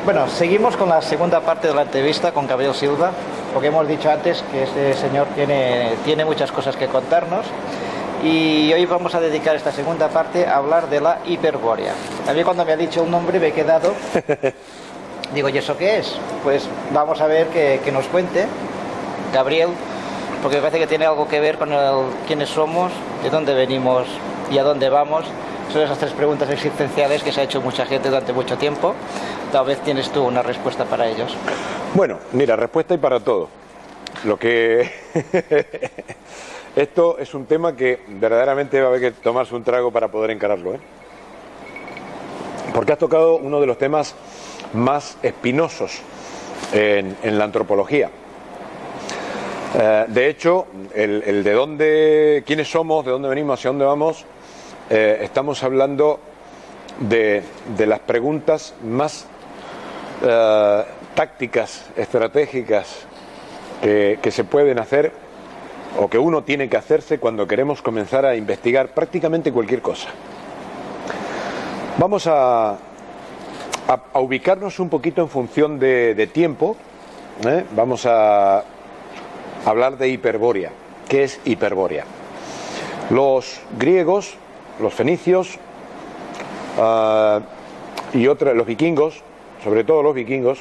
Bueno, seguimos con la segunda parte de la entrevista con Gabriel Silva, porque hemos dicho antes que este señor tiene muchas cosas que contarnos, y hoy vamos a dedicar esta segunda parte a hablar de la hiperbórea. A mí cuando me ha dicho un nombre me he quedado, digo, ¿y eso qué es? Pues vamos a ver que nos cuente Gabriel, porque me parece que tiene algo que ver con quiénes somos, de dónde venimos y a dónde vamos. Son esas tres preguntas existenciales que se ha hecho mucha gente durante mucho tiempo. Tal vez tienes tú una respuesta para ellos. Bueno, mira, respuesta hay para todo. Lo que esto es un tema que verdaderamente va a haber que tomarse un trago para poder encararlo, ¿eh? Porque has tocado uno de los temas más espinosos en la antropología. De hecho, el de dónde, quiénes somos, de dónde venimos, hacia dónde vamos, estamos hablando de las preguntas más tácticas, estratégicas que se pueden hacer o que uno tiene que hacerse cuando queremos comenzar a investigar prácticamente cualquier cosa. Vamos a ubicarnos un poquito en función de tiempo, ¿eh? Vamos a hablar de hiperbórea. ¿Qué es hiperbórea? Los griegos, los fenicios y los vikingos, sobre todo los vikingos,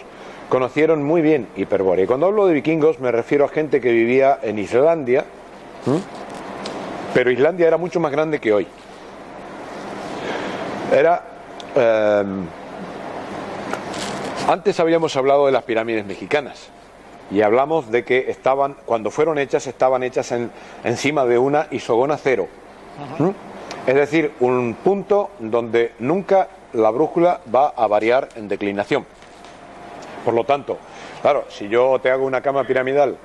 conocieron muy bien hiperbórea. Y cuando hablo de vikingos me refiero a gente que vivía en Islandia, pero Islandia era mucho más grande que hoy. Antes habíamos hablado de las pirámides mexicanas y hablamos de que cuando fueron hechas, estaban hechas encima de una isogona cero. Es decir, un punto donde nunca la brújula va a variar en declinación. Por lo tanto, claro, si yo te hago una cama piramidal,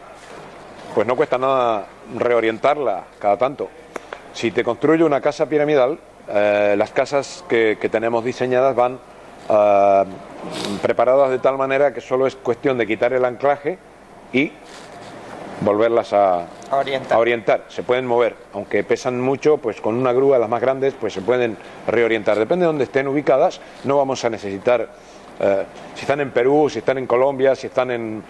pues no cuesta nada reorientarla cada tanto. Si te construyo una casa piramidal, las casas que tenemos diseñadas van preparadas de tal manera que solo es cuestión de quitar el anclaje y volverlas a orientar. Se pueden mover, aunque pesan mucho, pues con una grúa, las más grandes, pues se pueden reorientar. Depende de dónde estén ubicadas, no vamos a necesitar, si están en Perú, si están en Colombia, si están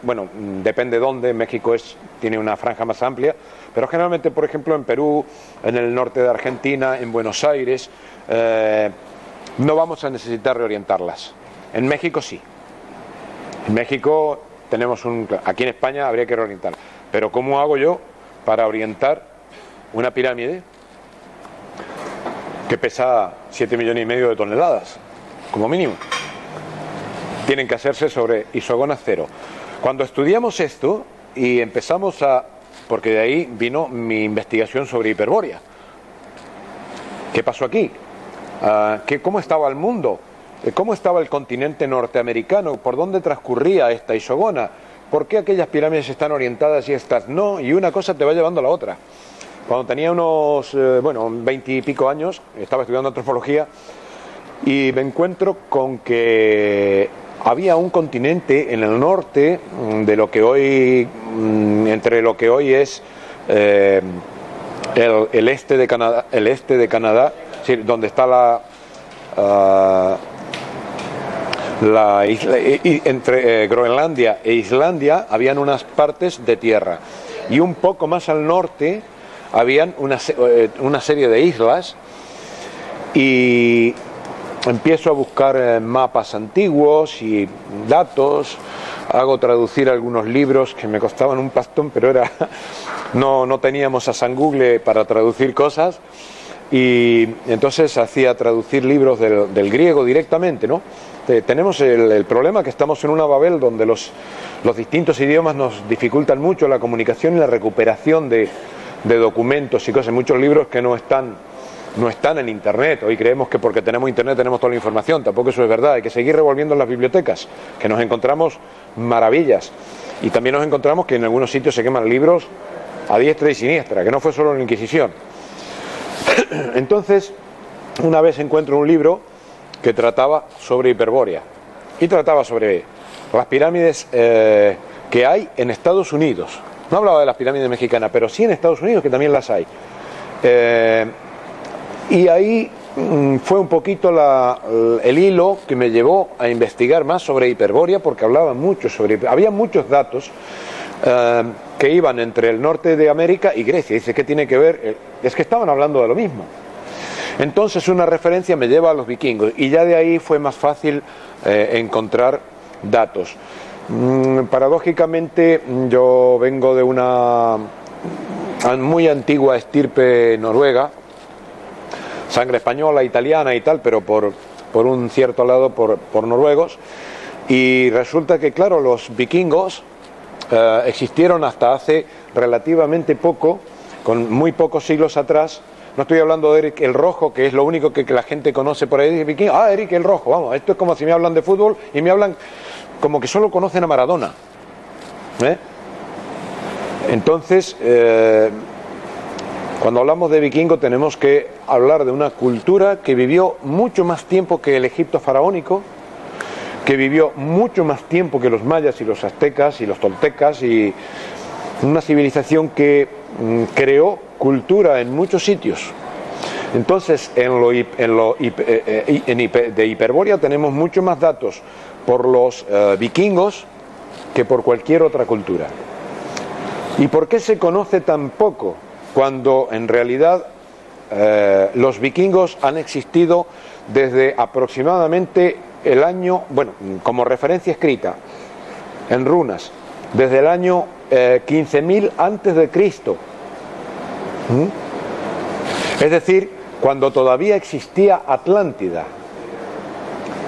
bueno, depende de dónde. México tiene una franja más amplia, pero generalmente, por ejemplo, en Perú, en el norte de Argentina, en Buenos Aires, no vamos a necesitar reorientarlas. En México sí. En México aquí en España habría que reorientar. Pero ¿cómo hago yo para orientar una pirámide que pesa 7,5 millones de toneladas, como mínimo? Tienen que hacerse sobre isogonas cero. Cuando estudiamos esto y empezamos porque de ahí vino mi investigación sobre hiperbórea. ¿Qué pasó aquí? ¿Cómo estaba el mundo? ¿Cómo estaba el continente norteamericano? ¿Por dónde transcurría esta isogona? ¿Por qué aquellas pirámides están orientadas y estas no? Y una cosa te va llevando a la otra. Cuando tenía unos, 20 y pico años, estaba estudiando antropología y me encuentro con que había un continente en el norte de lo que hoy, entre lo que hoy es el este de Canadá, sí, donde está la isla, entre Groenlandia e Islandia habían unas partes de tierra y un poco más al norte habían una serie de islas, y empiezo a buscar mapas antiguos y datos, hago traducir algunos libros que me costaban un pastón, pero no teníamos a San Google para traducir cosas, y entonces hacía traducir libros del griego directamente, ¿no? Tenemos el problema que estamos en una Babel donde los distintos idiomas nos dificultan mucho la comunicación y la recuperación de documentos y cosas. Muchos libros que no están en Internet. Hoy creemos que porque tenemos Internet tenemos toda la información. Tampoco eso es verdad. Hay que seguir revolviendo en las bibliotecas, que nos encontramos maravillas. Y también nos encontramos que en algunos sitios se queman libros a diestra y siniestra, que no fue solo la Inquisición. Entonces, una vez encuentro un libro que trataba sobre hiperbórea y trataba sobre las pirámides que hay en Estados Unidos. No hablaba de las pirámides mexicanas, pero sí en Estados Unidos, que también las hay. Y ahí fue un poquito el hilo que me llevó a investigar más sobre Hiperbórea, porque había muchos datos que iban entre el norte de América y Grecia. Dice, ¿qué tiene que ver? Es que estaban hablando de lo mismo. Entonces una referencia me lleva a los vikingos y ya de ahí fue más fácil encontrar datos. Paradójicamente yo vengo de una muy antigua estirpe noruega, sangre española, italiana y tal, pero por un cierto lado por noruegos, y resulta que claro, los vikingos existieron hasta hace relativamente poco, con muy pocos siglos atrás. No estoy hablando de Eric el Rojo, que es lo único que la gente conoce por ahí de vikingo. Ah, Eric el Rojo, vamos, esto es como si me hablan de fútbol y me hablan como que solo conocen a Maradona. Entonces, cuando hablamos de vikingo tenemos que hablar de una cultura que vivió mucho más tiempo que el Egipto faraónico, que vivió mucho más tiempo que los mayas y los aztecas y los toltecas, y una civilización que creó cultura en muchos sitios. Entonces, de Hiperbórea tenemos mucho más datos por los vikingos que por cualquier otra cultura. ¿Y por qué se conoce tan poco cuando en realidad los vikingos han existido desde aproximadamente el año, bueno, como referencia escrita en runas, desde el año 15.000 antes de Cristo? Es decir, cuando todavía existía Atlántida.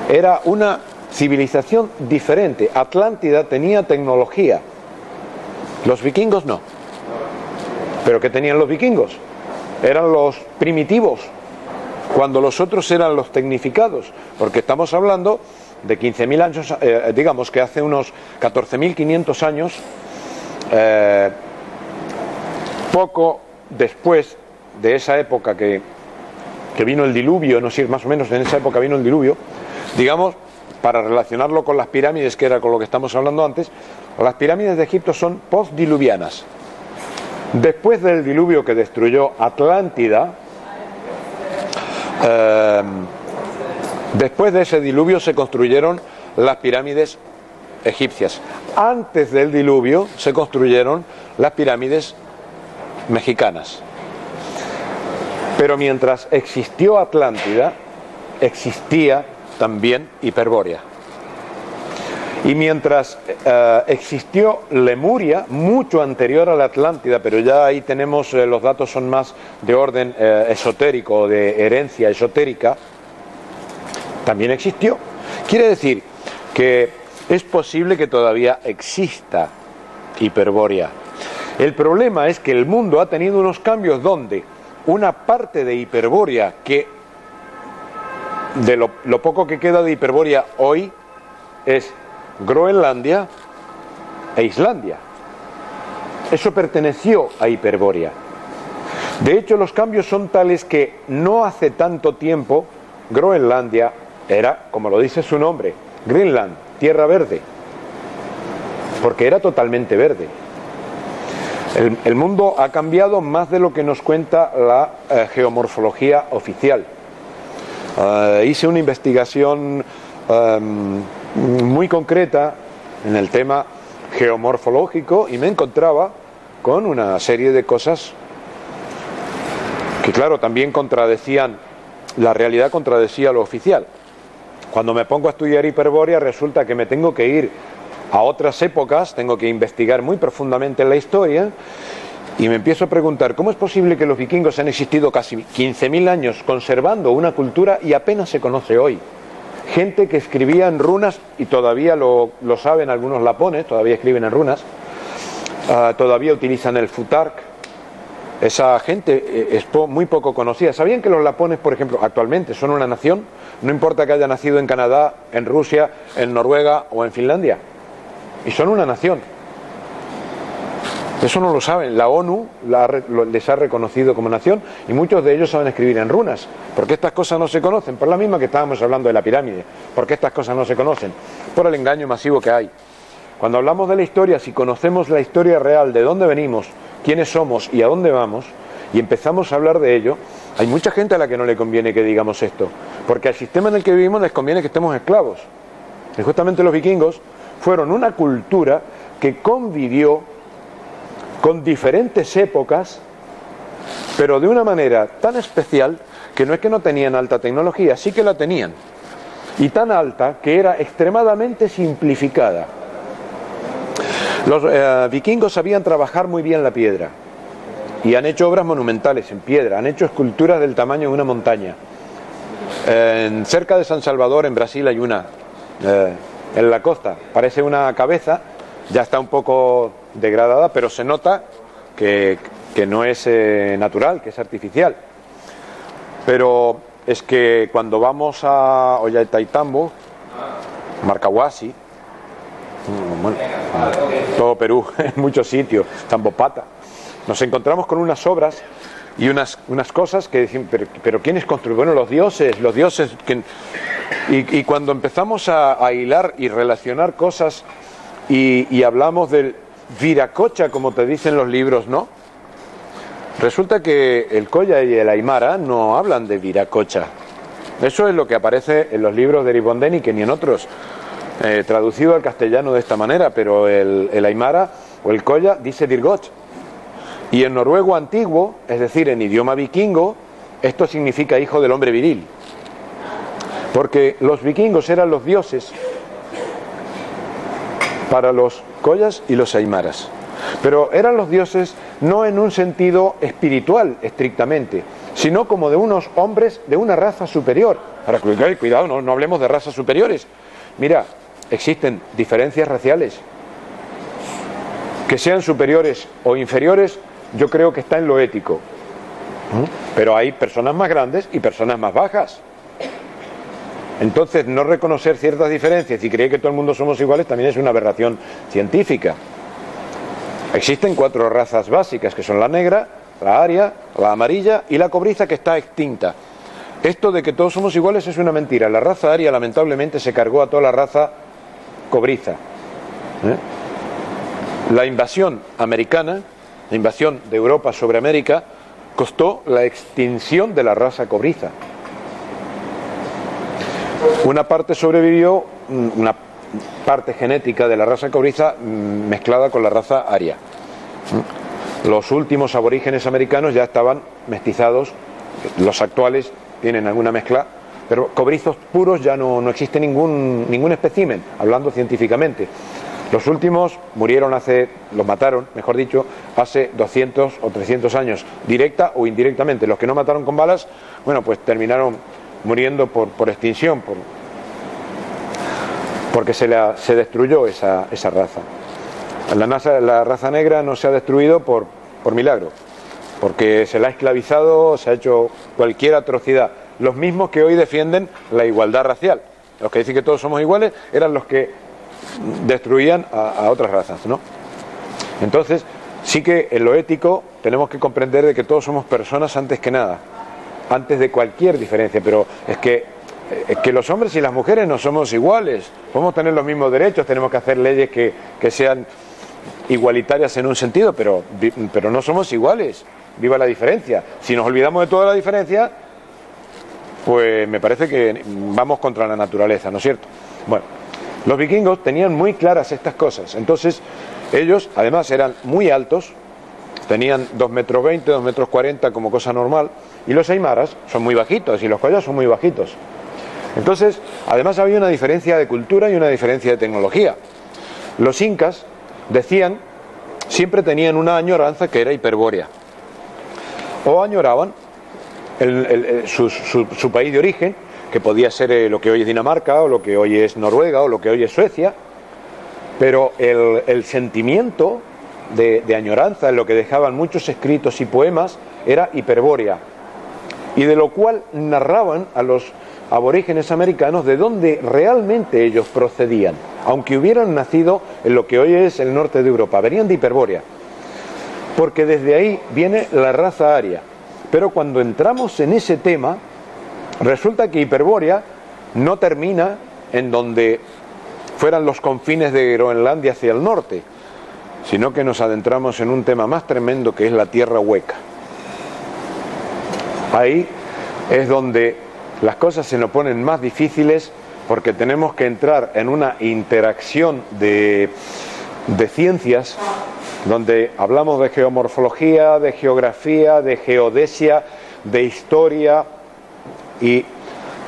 Era una civilización diferente. Atlántida tenía tecnología, los vikingos no. ¿Pero qué tenían los vikingos? Eran los primitivos, cuando los otros eran los tecnificados, porque estamos hablando de 15.000 años, digamos que hace unos 14.500 años, poco después de esa época que vino el diluvio, no sé, más o menos en esa época vino el diluvio, digamos, para relacionarlo con las pirámides, que era con lo que estamos hablando antes. Las pirámides de Egipto son postdiluvianas. Después del diluvio que destruyó Atlántida, después de ese diluvio se construyeron las pirámides egipcias. Antes del diluvio se construyeron las pirámides mexicanas. Pero mientras existió Atlántida, existía también Hiperbórea. Y mientras existió Lemuria, mucho anterior a la Atlántida, pero ya ahí tenemos, los datos son más de orden esotérico, de herencia esotérica, también existió. Quiere decir que es posible que todavía exista Hiperbórea. El problema es que el mundo ha tenido unos cambios donde una parte de Hiperbórea, que de lo poco que queda de Hiperbórea hoy, es Groenlandia e Islandia. Eso perteneció a Hiperbórea. De hecho, los cambios son tales que no hace tanto tiempo Groenlandia era, como lo dice su nombre, Greenland, tierra verde, porque era totalmente verde. El mundo ha cambiado más de lo que nos cuenta la geomorfología oficial. Hice una investigación muy concreta en el tema geomorfológico y me encontraba con una serie de cosas que, claro, también contradecían, la realidad contradecía lo oficial. Cuando me pongo a estudiar Hiperbórea resulta que me tengo que ir a otras épocas, tengo que investigar muy profundamente en la historia y me empiezo a preguntar cómo es posible que los vikingos han existido casi 15.000 años conservando una cultura y apenas se conoce hoy. Gente que escribía en runas, y todavía lo saben algunos lapones, todavía escriben en runas, todavía utilizan el futark. Esa gente es muy poco conocida. ¿Sabían que los lapones, por ejemplo, actualmente son una nación? No importa que haya nacido en Canadá, en Rusia, en Noruega o en Finlandia. Y son una nación. Eso no lo saben. La ONU les ha reconocido como nación y muchos de ellos saben escribir en runas. ¿Por qué estas cosas no se conocen? Por la misma que estábamos hablando de la pirámide. ¿Por qué estas cosas no se conocen? Por el engaño masivo que hay. Cuando hablamos de la historia, si conocemos la historia real, de dónde venimos, quiénes somos y a dónde vamos, y empezamos a hablar de ello, Hay mucha gente a la que no le conviene que digamos esto, porque al sistema en el que vivimos les conviene que estemos esclavos. Y justamente los vikingos fueron una cultura que convivió con diferentes épocas, pero de una manera tan especial que no es que no tenían alta tecnología, sí que la tenían, y tan alta que era extremadamente simplificada. Los vikingos sabían trabajar muy bien la piedra y han hecho obras monumentales en piedra, han hecho esculturas del tamaño de una montaña. Cerca de San Salvador, en Brasil, hay una, en la costa, parece una cabeza, ya está un poco degradada, pero se nota que no es natural, que es artificial. Pero es que cuando vamos a Ollantaytambo, Marcahuasi, bueno, todo Perú, en muchos sitios, Tambopata, nos encontramos con unas obras y unas cosas que decimos, pero ¿quiénes construyeron? Bueno, los dioses y cuando empezamos a hilar y relacionar cosas y hablamos del Viracocha, como te dicen los libros, ¿no? Resulta que el Colla y el Aymara no hablan de Viracocha. Eso es lo que aparece en los libros de Eribondeni, que ni en otros, traducido al castellano de esta manera, pero el Aymara o el Colla dice Virgoch. Y en noruego antiguo, es decir, en idioma vikingo, esto significa hijo del hombre viril. Porque los vikingos eran los dioses para los Collas y los Aymaras. Pero eran los dioses no en un sentido espiritual estrictamente, sino como de unos hombres de una raza superior. Ahora, cuidado, no hablemos de razas superiores. Mira, existen diferencias raciales. Que sean superiores o inferiores, yo creo que está en lo ético. Pero hay personas más grandes y personas más bajas. Entonces, no reconocer ciertas diferencias y creer que todo el mundo somos iguales también es una aberración científica. Existen 4 razas básicas, que son la negra, la aria, la amarilla y la cobriza, que está extinta. Esto de que todos somos iguales es una mentira. La raza aria lamentablemente se cargó a toda la raza cobriza. La invasión americana, la invasión de Europa sobre América, costó la extinción de la raza cobriza. Una parte sobrevivió, una parte genética de la raza cobriza mezclada con la raza aria. Los últimos aborígenes americanos ya estaban mestizados, los actuales tienen alguna mezcla, pero cobrizos puros ya no existe ningún espécimen, hablando científicamente. Los últimos los mataron, mejor dicho, hace 200 o 300 años, directa o indirectamente. Los que no mataron con balas, bueno, pues terminaron muriendo por extinción, porque se destruyó esa raza. La raza negra no se ha destruido por milagro, porque se la ha esclavizado, se ha hecho cualquier atrocidad. Los mismos que hoy defienden la igualdad racial, los que dicen que todos somos iguales, eran los que destruían a otras razas, ¿no? Entonces, sí que en lo ético tenemos que comprender de que todos somos personas antes que nada, antes de cualquier diferencia, pero es que los hombres y las mujeres no somos iguales, podemos tener los mismos derechos, tenemos que hacer leyes que sean igualitarias en un sentido, pero no somos iguales, viva la diferencia. Si nos olvidamos de toda la diferencia, pues me parece que vamos contra la naturaleza, ¿no es cierto? Bueno, los vikingos tenían muy claras estas cosas, entonces ellos además eran muy altos, tenían 2,20 metros, 2,40 metros como cosa normal, y los aymaras son muy bajitos y los collas son muy bajitos. Entonces, además había una diferencia de cultura y una diferencia de tecnología. Los incas decían, siempre tenían una añoranza que era hiperbórea, o añoraban su país de origen, que podía ser lo que hoy es Dinamarca, o lo que hoy es Noruega, o lo que hoy es Suecia, pero el sentimiento de añoranza, en lo que dejaban muchos escritos y poemas, era hiperbórea, y de lo cual narraban a los aborígenes americanos de dónde realmente ellos procedían, aunque hubieran nacido en lo que hoy es el norte de Europa, venían de Hiperbórea, porque desde ahí viene la raza aria. Pero cuando entramos en ese tema, resulta que Hiperbórea no termina en donde fueran los confines de Groenlandia hacia el norte, sino que nos adentramos en un tema más tremendo, que es la tierra hueca. Ahí es donde las cosas se nos ponen más difíciles, porque tenemos que entrar en una interacción de ciencias, donde hablamos de geomorfología, de geografía, de geodesia, de historia y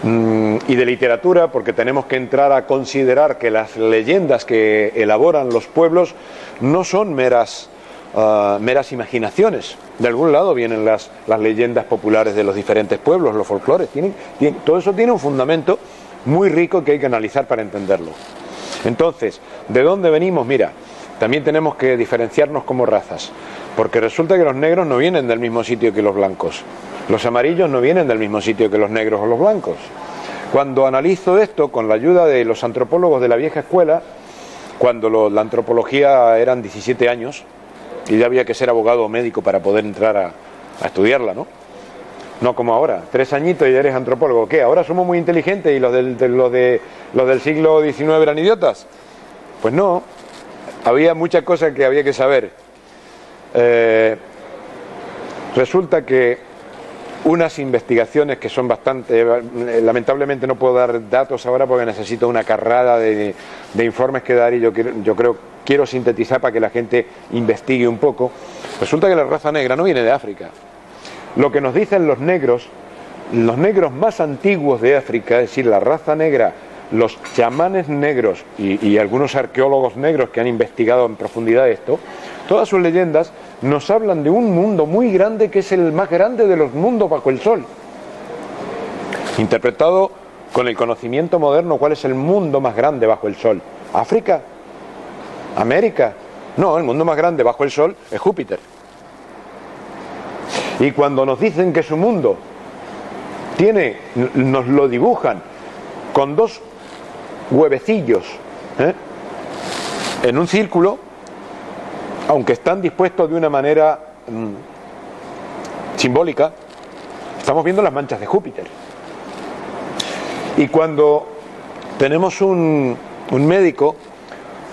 de literatura, porque tenemos que entrar a considerar que las leyendas que elaboran los pueblos no son meras imaginaciones. De algún lado vienen las leyendas populares de los diferentes pueblos, los folclores. Todo eso tiene un fundamento muy rico que hay que analizar para entenderlo. Entonces, ¿de dónde venimos? Mira, también tenemos que diferenciarnos como razas, porque resulta que los negros no vienen del mismo sitio que los blancos. Los amarillos no vienen del mismo sitio que los negros o los blancos. Cuando analizo esto con la ayuda de los antropólogos de la vieja escuela, cuando la antropología eran 17 años, y ya había que ser abogado o médico para poder entrar a estudiarla, ¿no? No como ahora, 3 añitos y ya eres antropólogo. ¿Qué? ¿Ahora somos muy inteligentes y los del siglo XIX eran idiotas? Pues no, había muchas cosas que había que saber. Resulta que unas investigaciones que son bastante... lamentablemente no puedo dar datos ahora porque necesito una carrada de informes que dar, y yo quiero sintetizar para que la gente investigue un poco. Resulta que la raza negra no viene de África. Lo que nos dicen los negros más antiguos de África, es decir, la raza negra, los chamanes negros y algunos arqueólogos negros que han investigado en profundidad esto, todas sus leyendas nos hablan de un mundo muy grande, que es el más grande de los mundos bajo el sol. Interpretado con el conocimiento moderno, ¿cuál es el mundo más grande bajo el sol? ¿África? ¿América? No, el mundo más grande bajo el sol es Júpiter. Y cuando nos dicen que su mundo nos lo dibujan con 2 huevecillos en un círculo, aunque están dispuestos de una manera simbólica, estamos viendo las manchas de Júpiter. Y cuando tenemos un médico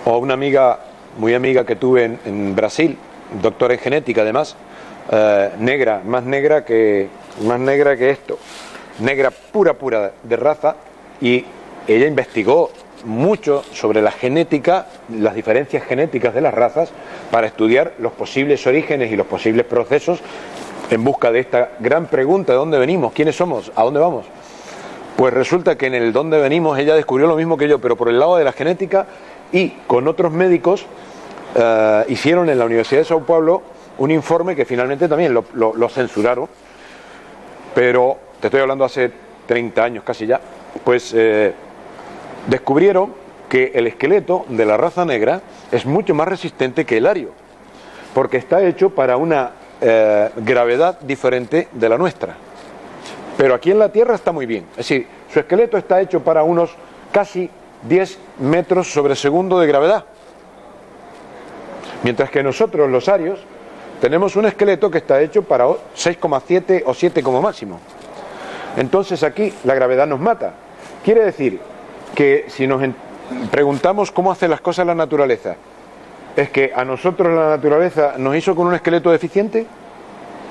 o una amiga, muy amiga que tuve en Brasil, doctora en genética además, negra, más negra que esto, negra pura de raza, y ella investigó mucho sobre la genética, las diferencias genéticas de las razas, para estudiar los posibles orígenes y los posibles procesos en busca de esta gran pregunta: ¿de dónde venimos? ¿Quiénes somos? ¿A dónde vamos? Pues resulta que en el dónde venimos ella descubrió lo mismo que yo, pero por el lado de la genética, y con otros médicos hicieron en la Universidad de Sao Paulo un informe que finalmente también lo censuraron, pero te estoy hablando hace 30 años casi ya. Pues descubrieron que el esqueleto de la raza negra es mucho más resistente que el ario, porque está hecho para una gravedad diferente de la nuestra. Pero aquí en la Tierra está muy bien, es decir, su esqueleto está hecho para unos casi 10 metros sobre segundo de gravedad, mientras que nosotros, los arios, tenemos un esqueleto que está hecho para 6,7 o 7 como máximo. Entonces aquí la gravedad nos mata. Quiere decir que si nos preguntamos cómo hace las cosas la naturaleza, ¿es que a nosotros la naturaleza nos hizo con un esqueleto deficiente?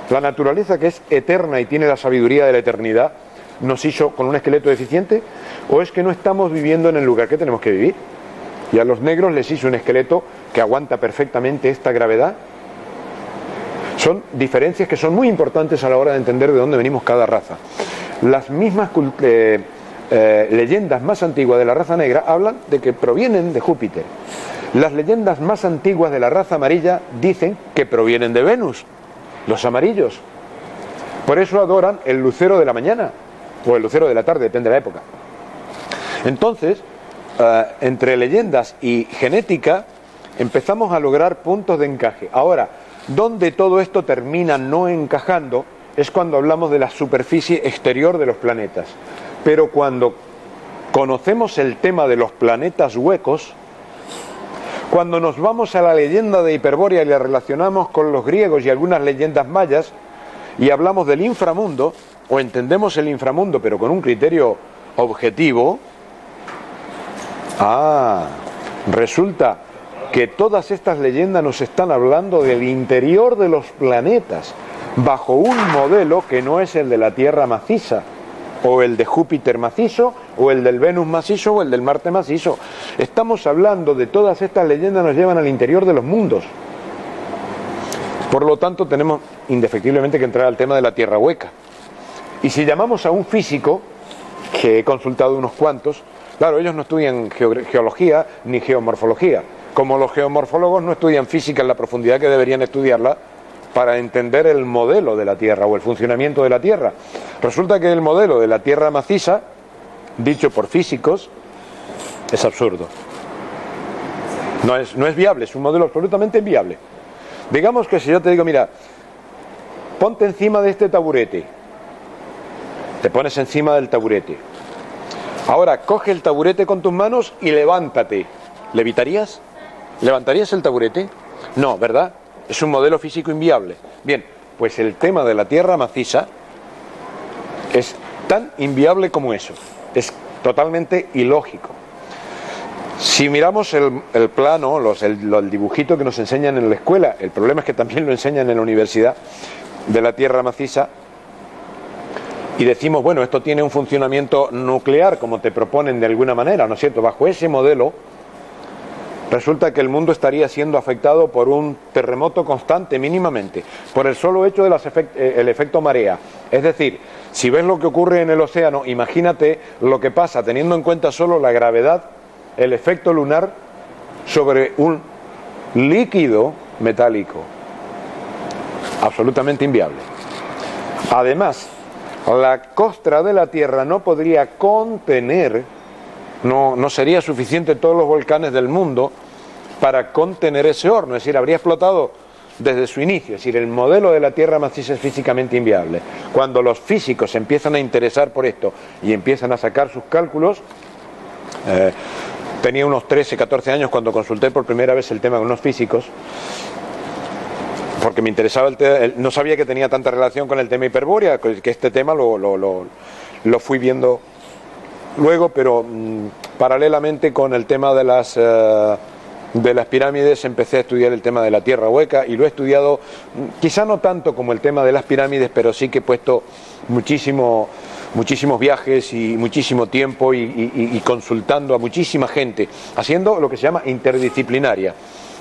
¿La naturaleza, que es eterna y tiene la sabiduría de la eternidad, nos hizo con un esqueleto deficiente? ¿O es que no estamos viviendo en el lugar que tenemos que vivir? Y a los negros les hizo un esqueleto que aguanta perfectamente esta gravedad. Son diferencias que son muy importantes a la hora de entender de dónde venimos cada raza. Las mismas leyendas más antiguas de la raza negra hablan de que provienen de Júpiter. Las leyendas más antiguas de la raza amarilla dicen que provienen de Venus, los amarillos. Por eso adoran el lucero de la mañana o el lucero de la tarde, depende de la época. Entonces, entre leyendas y genética empezamos a lograr puntos de encaje. Ahora, donde todo esto termina no encajando es cuando hablamos de la superficie exterior de los planetas. Pero cuando conocemos el tema de los planetas huecos, cuando nos vamos a la leyenda de Hiperbórea y la relacionamos con los griegos y algunas leyendas mayas, y hablamos del inframundo, o entendemos el inframundo pero con un criterio objetivo, resulta que todas estas leyendas nos están hablando del interior de los planetas, bajo un modelo que no es el de la Tierra maciza, o el de Júpiter macizo, o el del Venus macizo, o el del Marte macizo. Estamos hablando de todas estas leyendas, nos llevan al interior de los mundos. Por lo tanto, tenemos indefectiblemente que entrar al tema de la Tierra hueca. Y si llamamos a un físico, que he consultado unos cuantos, claro, ellos no estudian geología ni geomorfología, como los geomorfólogos no estudian física en la profundidad que deberían estudiarla para entender el modelo de la Tierra o el funcionamiento de la Tierra. Resulta que el modelo de la Tierra maciza, dicho por físicos, es absurdo. No es viable, es un modelo absolutamente inviable. Digamos que si yo te digo, mira, ponte encima de este taburete, te pones encima del taburete. Ahora coge el taburete con tus manos y levántate. ¿Levitarías? ¿Levantarías el taburete? No, ¿verdad? Es un modelo físico inviable. Bien, pues el tema de la Tierra maciza es tan inviable como eso. Es totalmente ilógico. Si miramos el plano, el dibujito que nos enseñan en la escuela, el problema es que también lo enseñan en la universidad, de la Tierra maciza, y decimos, bueno, esto tiene un funcionamiento nuclear, como te proponen de alguna manera, ¿no es cierto? Bajo ese modelo, resulta que el mundo estaría siendo afectado por un terremoto constante, mínimamente, por el solo hecho del efecto marea. Es decir, si ves lo que ocurre en el océano, imagínate lo que pasa, teniendo en cuenta solo la gravedad, el efecto lunar sobre un líquido metálico. Absolutamente inviable. Además, la costra de la Tierra no podría contener, no sería suficiente todos los volcanes del mundo para contener ese horno, es decir, habría explotado desde su inicio. Es decir, el modelo de la Tierra maciza es físicamente inviable. Cuando los físicos se empiezan a interesar por esto y empiezan a sacar sus cálculos, tenía unos 13, 14 años cuando consulté por primera vez el tema con unos físicos, porque me interesaba no sabía que tenía tanta relación con el tema Hiperbórea, que este tema lo fui viendo luego, pero paralelamente con el tema de las pirámides empecé a estudiar el tema de la Tierra hueca, y lo he estudiado quizá no tanto como el tema de las pirámides, pero sí que he puesto muchísimos viajes y muchísimo tiempo y consultando a muchísima gente, haciendo lo que se llama interdisciplinaria.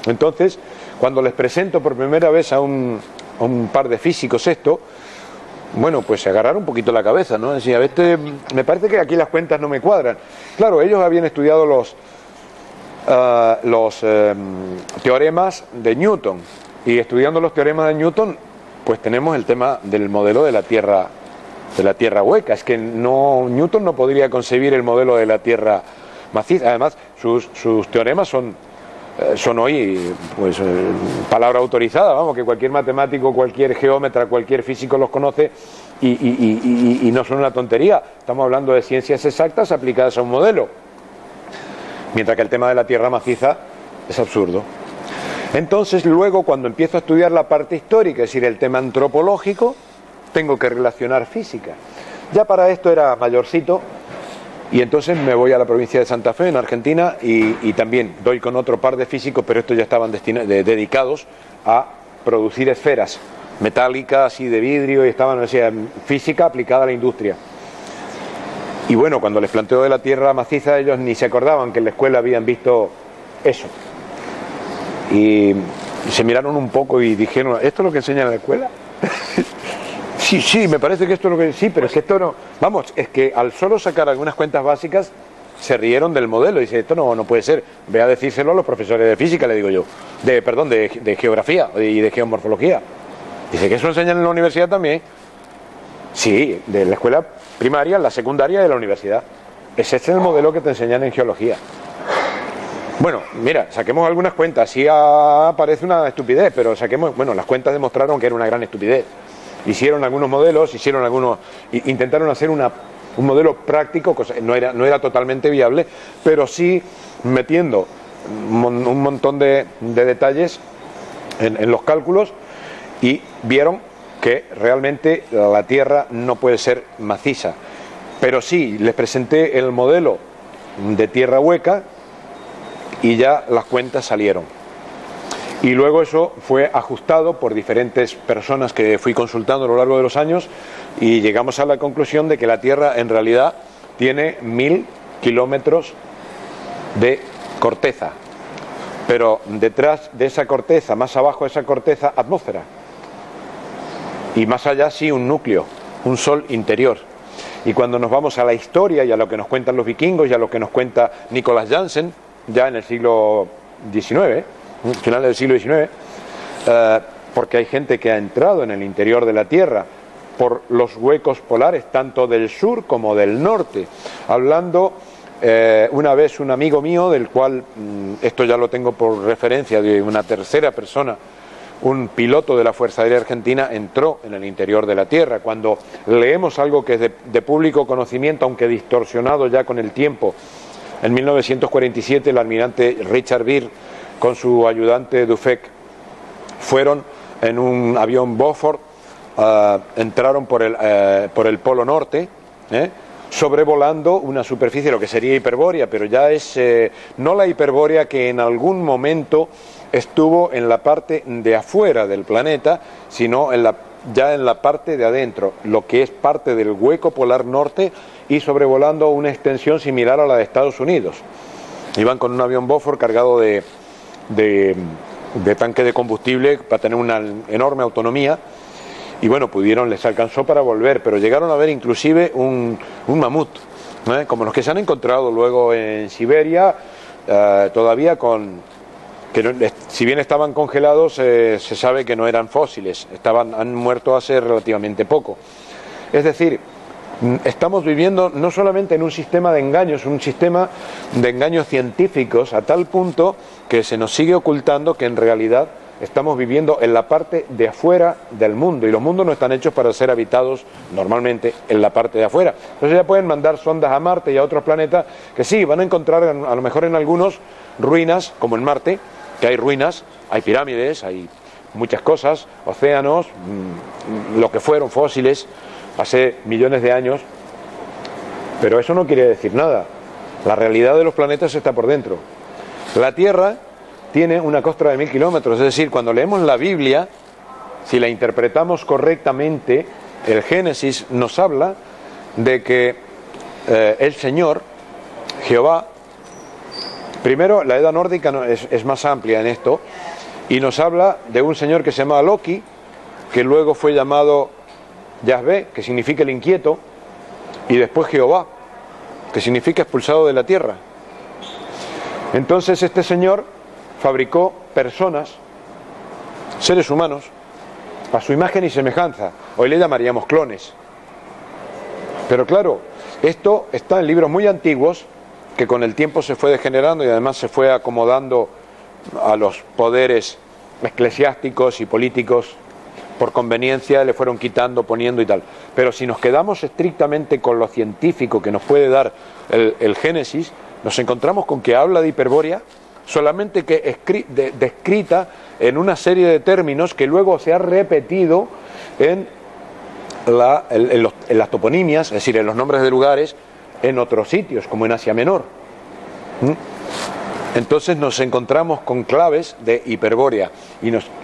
Entonces, cuando les presento por primera vez a un par de físicos esto, bueno, pues se agarraron un poquito la cabeza, ¿no? Decía, me parece que aquí las cuentas no me cuadran. Claro, ellos habían estudiado los teoremas de Newton, y estudiando los teoremas de Newton, pues tenemos el tema del modelo de la Tierra hueca. Es que Newton no podría concebir el modelo de la Tierra maciza. Además, sus teoremas son hoy pues palabra autorizada, vamos, que cualquier matemático, cualquier geómetra, cualquier físico los conoce, y no son una tontería. Estamos hablando de ciencias exactas aplicadas a un modelo, mientras que el tema de la Tierra maciza es absurdo. Entonces, luego, cuando empiezo a estudiar la parte histórica, es decir, el tema antropológico, tengo que relacionar física. Ya para esto era mayorcito, y entonces me voy a la provincia de Santa Fe, en Argentina, y también doy con otro par de físicos, pero estos ya estaban dedicados a producir esferas metálicas y de vidrio, y estaban, o sea, física aplicada a la industria. Y bueno, cuando les planteo de la Tierra maciza, ellos ni se acordaban que en la escuela habían visto eso. Y se miraron un poco y dijeron, ¿esto es lo que enseñan en la escuela? Sí, me parece que esto es lo que... Sí, pero es que esto no... Vamos, es que al solo sacar algunas cuentas básicas se rieron del modelo y dice, esto no puede ser. Ve a decírselo a los profesores de física, le digo yo. De geografía y de geomorfología. Dice, ¿que eso enseñan en la universidad también? Sí, de la escuela primaria, la secundaria y de la universidad. Ese es el modelo que te enseñan en geología. Bueno, mira, saquemos algunas cuentas. Sí parece una estupidez, pero bueno, las cuentas demostraron que era una gran estupidez. Hicieron algunos modelos, intentaron hacer un modelo práctico, no era totalmente viable, pero sí metiendo un montón de detalles en los cálculos, y vieron que realmente la Tierra no puede ser maciza. Pero sí, les presenté el modelo de Tierra hueca y ya las cuentas salieron. Y luego eso fue ajustado por diferentes personas que fui consultando a lo largo de los años y llegamos a la conclusión de que la Tierra en realidad tiene 1000 kilómetros de corteza, pero detrás de esa corteza, más abajo de esa corteza, atmósfera, y más allá sí un núcleo, un sol interior. Y cuando nos vamos a la historia y a lo que nos cuentan los vikingos y a lo que nos cuenta Nicolas Janssen ya en el siglo XIX, final del siglo XIX, porque hay gente que ha entrado en el interior de la Tierra por los huecos polares, tanto del sur como del norte, hablando una vez un amigo mío, del cual, esto ya lo tengo por referencia de una tercera persona, un piloto de la Fuerza Aérea Argentina entró en el interior de la Tierra. Cuando leemos algo que es de público conocimiento, aunque distorsionado ya con el tiempo, en 1947 el almirante Richard Byrd con su ayudante Dufek fueron en un avión Beaufort, entraron por el Polo Norte, sobrevolando una superficie, lo que sería Hiperbórea, pero ya es no la Hiperbórea que en algún momento estuvo en la parte de afuera del planeta, sino ya en la parte de adentro, lo que es parte del hueco polar norte, y sobrevolando una extensión similar a la de Estados Unidos. Iban con un avión Beaufort cargado de tanque de combustible para tener una enorme autonomía, y bueno, les alcanzó para volver, pero llegaron a ver inclusive un mamut, como los que se han encontrado luego en Siberia, todavía si bien estaban congelados, se sabe que no eran fósiles, han muerto hace relativamente poco. Es decir, estamos viviendo no solamente en un sistema de engaños, un sistema de engaños científicos, a tal punto que se nos sigue ocultando que en realidad estamos viviendo en la parte de afuera del mundo, y los mundos no están hechos para ser habitados normalmente en la parte de afuera. Entonces ya pueden mandar sondas a Marte y a otros planetas que sí, van a encontrar a lo mejor en algunos ruinas, como en Marte, que hay ruinas, hay pirámides, hay muchas cosas, océanos, lo que fueron fósiles hace millones de años, pero eso no quiere decir nada. La realidad de los planetas está por dentro. La Tierra tiene una costra de 1000 kilómetros, es decir, cuando leemos la Biblia, si la interpretamos correctamente, el Génesis nos habla de que el Señor, Jehová, primero la edad nórdica es más amplia en esto, y nos habla de un señor que se llama Loki, que luego fue llamado Yahvé, que significa el inquieto, y después Jehová, que significa expulsado de la tierra. Entonces este señor fabricó personas, seres humanos, a su imagen y semejanza. Hoy le llamaríamos clones. Pero claro, esto está en libros muy antiguos, que con el tiempo se fue degenerando y además se fue acomodando a los poderes eclesiásticos y políticos. Por conveniencia le fueron quitando, poniendo y tal. Pero si nos quedamos estrictamente con lo científico que nos puede dar el Génesis, nos encontramos con que habla de Hiperbórea, solamente que descrita en una serie de términos que luego se ha repetido en las toponimias, es decir, en los nombres de lugares, en otros sitios, como en Asia Menor. Entonces nos encontramos con claves de Hiperbórea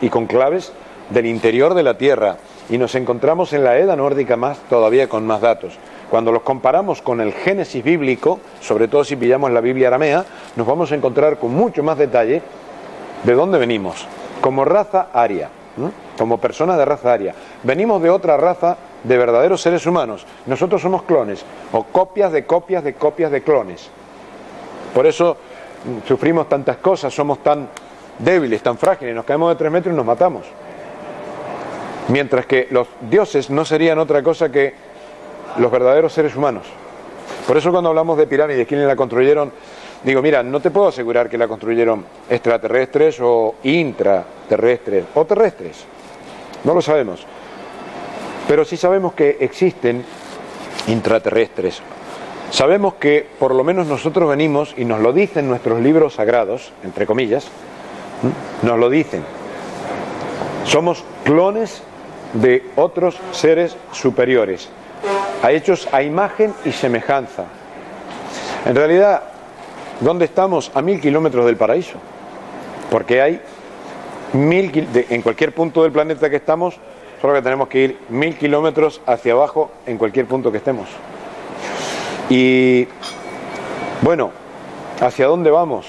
y con claves del interior de la Tierra, y nos encontramos en la Edad Nórdica todavía con más datos. Cuando los comparamos con el Génesis bíblico, sobre todo si pillamos la Biblia aramea, nos vamos a encontrar con mucho más detalle de dónde venimos, como raza aria, como personas de raza aria. Venimos de otra raza de verdaderos seres humanos. Nosotros somos clones, o copias de copias de copias de clones. Por eso sufrimos tantas cosas, somos tan débiles, tan frágiles, nos caemos de 3 metros y nos matamos. Mientras que los dioses no serían otra cosa que los verdaderos seres humanos. Por eso cuando hablamos de pirámides, ¿quiénes la construyeron? Digo, mira, no te puedo asegurar que la construyeron extraterrestres o intraterrestres o terrestres. No lo sabemos. Pero sí sabemos que existen intraterrestres. Sabemos que por lo menos nosotros venimos, y nos lo dicen nuestros libros sagrados, entre comillas, nos lo dicen. Somos clones de otros seres superiores, hechos a imagen y semejanza. En realidad, ¿dónde estamos? A 1000 kilómetros del paraíso, porque hay En cualquier punto del planeta que estamos, solo que tenemos que ir 1000 kilómetros hacia abajo en cualquier punto que estemos. Y bueno, ¿hacia dónde vamos?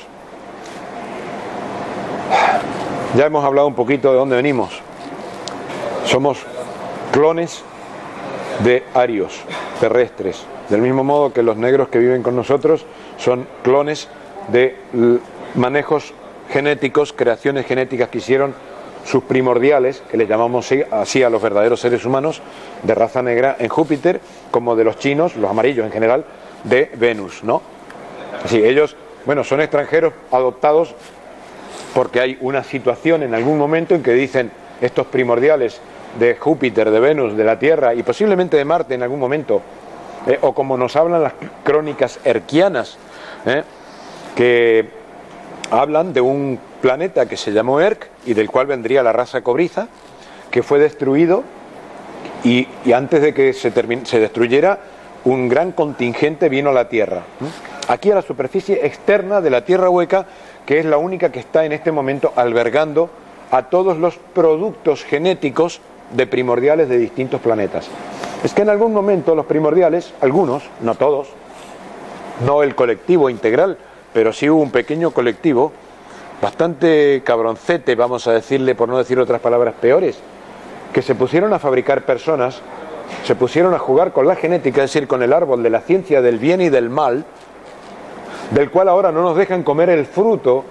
Ya hemos hablado un poquito de dónde venimos. Somos clones de arios terrestres, del mismo modo que los negros que viven con nosotros son clones de manejos genéticos, creaciones genéticas que hicieron sus primordiales, que les llamamos así a los verdaderos seres humanos de raza negra en Júpiter, como de los chinos, los amarillos en general, de Venus, ¿no? Así, ellos, bueno, son extranjeros adoptados porque hay una situación en algún momento en que dicen estos primordiales de Júpiter, de Venus, de la Tierra y posiblemente de Marte en algún momento, o como nos hablan las crónicas herquianas, que hablan de un planeta que se llamó Erk y del cual vendría la raza cobriza, que fue destruido y antes de que se destruyera, un gran contingente vino a la Tierra. Aquí a la superficie externa de la Tierra hueca, que es la única que está en este momento albergando a todos los productos genéticos de primordiales de distintos planetas. Es que en algún momento los primordiales, algunos, no todos, no el colectivo integral, pero sí hubo un pequeño colectivo, bastante cabroncete, vamos a decirle, por no decir otras palabras peores, que se pusieron a fabricar personas, se pusieron a jugar con la genética, es decir, con el árbol de la ciencia del bien y del mal, del cual ahora no nos dejan comer el fruto,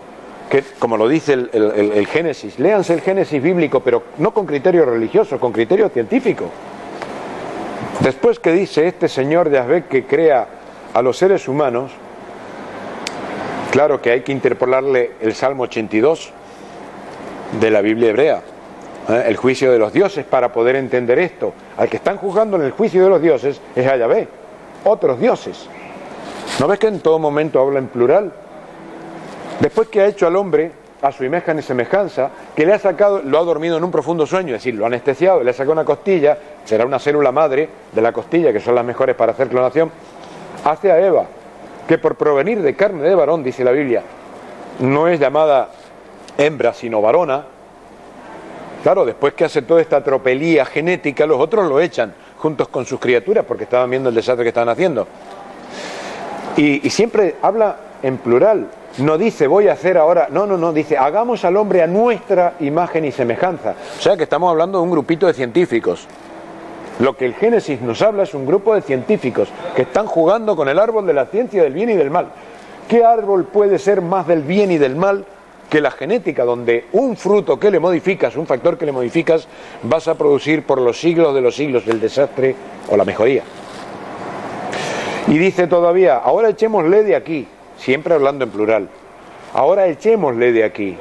que, como lo dice el Génesis, léanse el Génesis bíblico, pero no con criterio religioso, con criterio científico. Después que dice este señor Yahvé que crea a los seres humanos, claro que hay que interpolarle el Salmo 82 de la Biblia hebrea, el juicio de los dioses, para poder entender esto. Al que están juzgando en el juicio de los dioses es a Yahvé, otros dioses. ¿No ves que en todo momento habla en plural? Después que ha hecho al hombre a su imagen y semejanza, que le ha sacado, lo ha dormido en un profundo sueño, es decir, lo ha anestesiado, le ha sacado una costilla, será una célula madre de la costilla, que son las mejores para hacer clonación, hace a Eva, que por provenir de carne de varón, dice la Biblia, no es llamada hembra, sino varona. Claro, después que hace toda esta tropelía genética, los otros lo echan juntos con sus criaturas, porque estaban viendo el desastre que estaban haciendo. Y siempre habla en plural, no dice voy a hacer ahora, no, dice hagamos al hombre a nuestra imagen y semejanza. O sea que estamos hablando de un grupito de científicos. Lo que el Génesis nos habla es un grupo de científicos que están jugando con el árbol de la ciencia del bien y del mal. ¿Qué árbol puede ser más del bien y del mal que la genética, donde un fruto que le modificas, un factor que le modificas, vas a producir por los siglos de los siglos el desastre o la mejoría? Y dice todavía, ahora echémosle de aquí, siempre hablando en plural, ahora echémosle de aquí.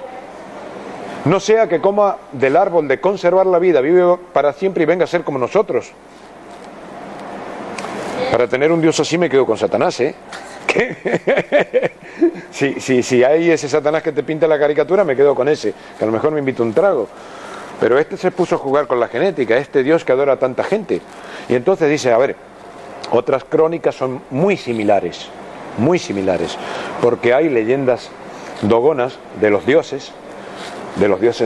No sea que coma del árbol de conservar la vida, vive para siempre y venga a ser como nosotros. Para tener un Dios así me quedo con Satanás, ¿eh? Si hay ese Satanás que te pinta la caricatura, me quedo con ese, que a lo mejor me invita un trago. Pero este se puso a jugar con la genética, este Dios que adora a tanta gente. Y entonces dice, a ver, otras crónicas son muy similares, porque hay leyendas dogonas de los dioses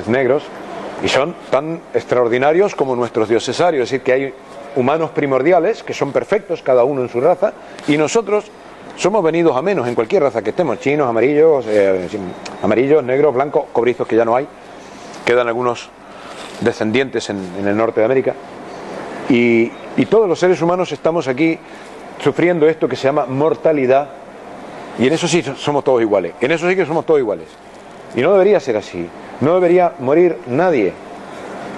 negros, y son tan extraordinarios como nuestros dioses arios, es decir, que hay humanos primordiales que son perfectos, cada uno en su raza, y nosotros somos venidos a menos en cualquier raza que estemos, chinos, amarillos, negros, blancos, cobrizos que ya no hay, quedan algunos descendientes en el norte de América, y todos los seres humanos estamos aquí sufriendo esto que se llama mortalidad, y en eso sí somos todos iguales, y no debería ser así, no debería morir nadie.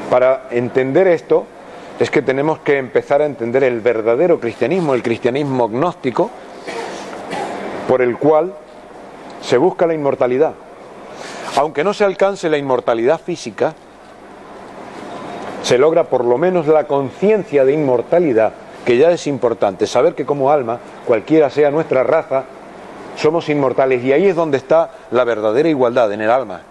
Para entender esto es que tenemos que empezar a entender el verdadero cristianismo, el cristianismo gnóstico, por el cual se busca la inmortalidad. Aunque no se alcance la inmortalidad física, se logra por lo menos la conciencia de inmortalidad, que ya es importante, saber que como alma, cualquiera sea nuestra raza, somos inmortales, y ahí es donde está la verdadera igualdad, en el alma,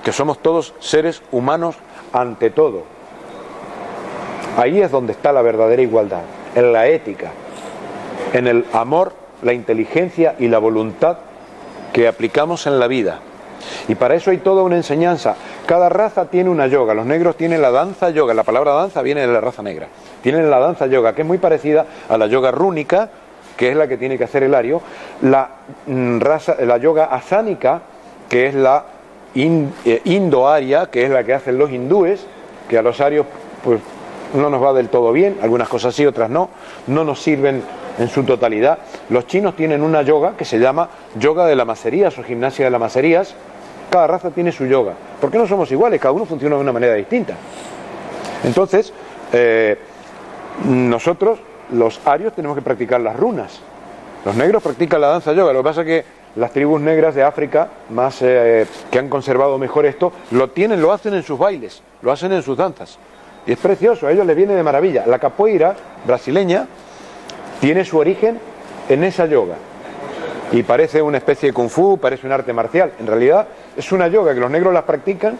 que somos todos seres humanos ante todo. Ahí es donde está la verdadera igualdad, en la ética, en el amor, la inteligencia y la voluntad que aplicamos en la vida. Y para eso hay toda una enseñanza Cada raza tiene una yoga. Los negros tienen la danza yoga. La palabra danza viene de la raza negra. Tienen la danza yoga, que es muy parecida a la yoga rúnica, que es la que tiene que hacer el ario. La yoga asánica, que es la indo-aria, que es la que hacen los hindúes, que a los arios pues no nos va del todo bien, algunas cosas sí, otras no nos sirven en su totalidad. Los chinos tienen una yoga que se llama yoga de lamaserías o gimnasia de lamaserías. Cada raza tiene su yoga. ¿Por qué no somos iguales? Cada uno funciona de una manera distinta. Entonces, nosotros, los arios, tenemos que practicar las runas. Los negros practican la danza yoga. Lo que pasa es que las tribus negras de África, más que han conservado mejor esto, lo hacen en sus bailes, lo hacen en sus danzas. Y es precioso, a ellos les viene de maravilla. La capoeira brasileña tiene su origen en esa yoga. Y parece una especie de kung fu, parece un arte marcial. En realidad es una yoga que los negros las practican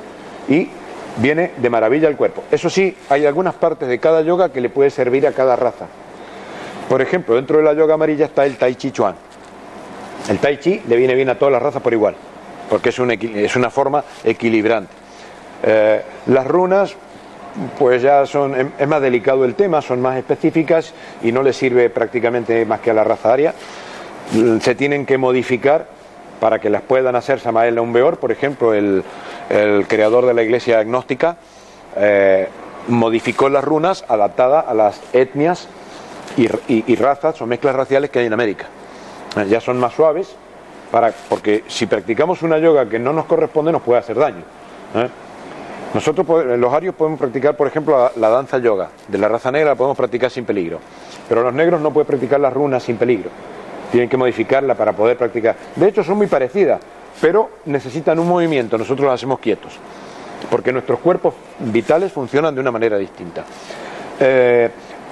y viene de maravilla al cuerpo. Eso sí, hay algunas partes de cada yoga que le puede servir a cada raza. Por ejemplo, dentro de la yoga amarilla está el Tai Chi Chuan. El Tai Chi le viene bien a todas las razas por igual, porque es una forma equilibrante. Las runas, pues ya es más delicado el tema, son más específicas y no les sirve prácticamente más que a la raza aria. Se tienen que modificar para que las puedan hacer Samael Aun Weor, por ejemplo, el creador de la iglesia agnóstica, modificó las runas adaptadas a las etnias y razas o mezclas raciales que hay en América. Ya son más suaves, porque si practicamos una yoga que no nos corresponde nos puede hacer daño. Nosotros, los arios, podemos practicar, por ejemplo, la danza yoga. De la raza negra la podemos practicar sin peligro. Pero los negros no pueden practicar las runas sin peligro. Tienen que modificarla para poder practicar. De hecho, son muy parecidas, pero necesitan un movimiento. Nosotros las hacemos quietos, porque nuestros cuerpos vitales funcionan de una manera distinta.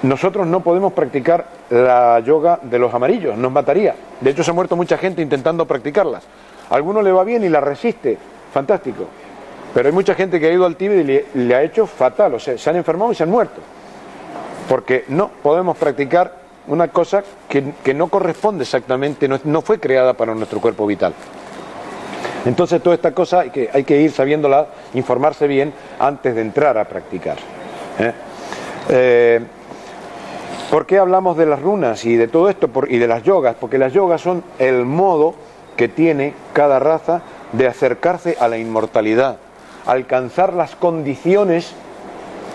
Nosotros no podemos practicar la yoga de los amarillos, nos mataría. De hecho, se ha muerto mucha gente intentando practicarlas. A alguno le va bien y la resiste, fantástico. Pero hay mucha gente que ha ido al Tíbet y le ha hecho fatal, o sea, se han enfermado y se han muerto. Porque no podemos practicar una cosa que no corresponde exactamente, no fue creada para nuestro cuerpo vital. Entonces toda esta cosa hay que ir sabiéndola, informarse bien antes de entrar a practicar. ¿Por qué hablamos de las runas y de todo esto y de las yogas? Porque las yogas son el modo que tiene cada raza de acercarse a la inmortalidad, alcanzar las condiciones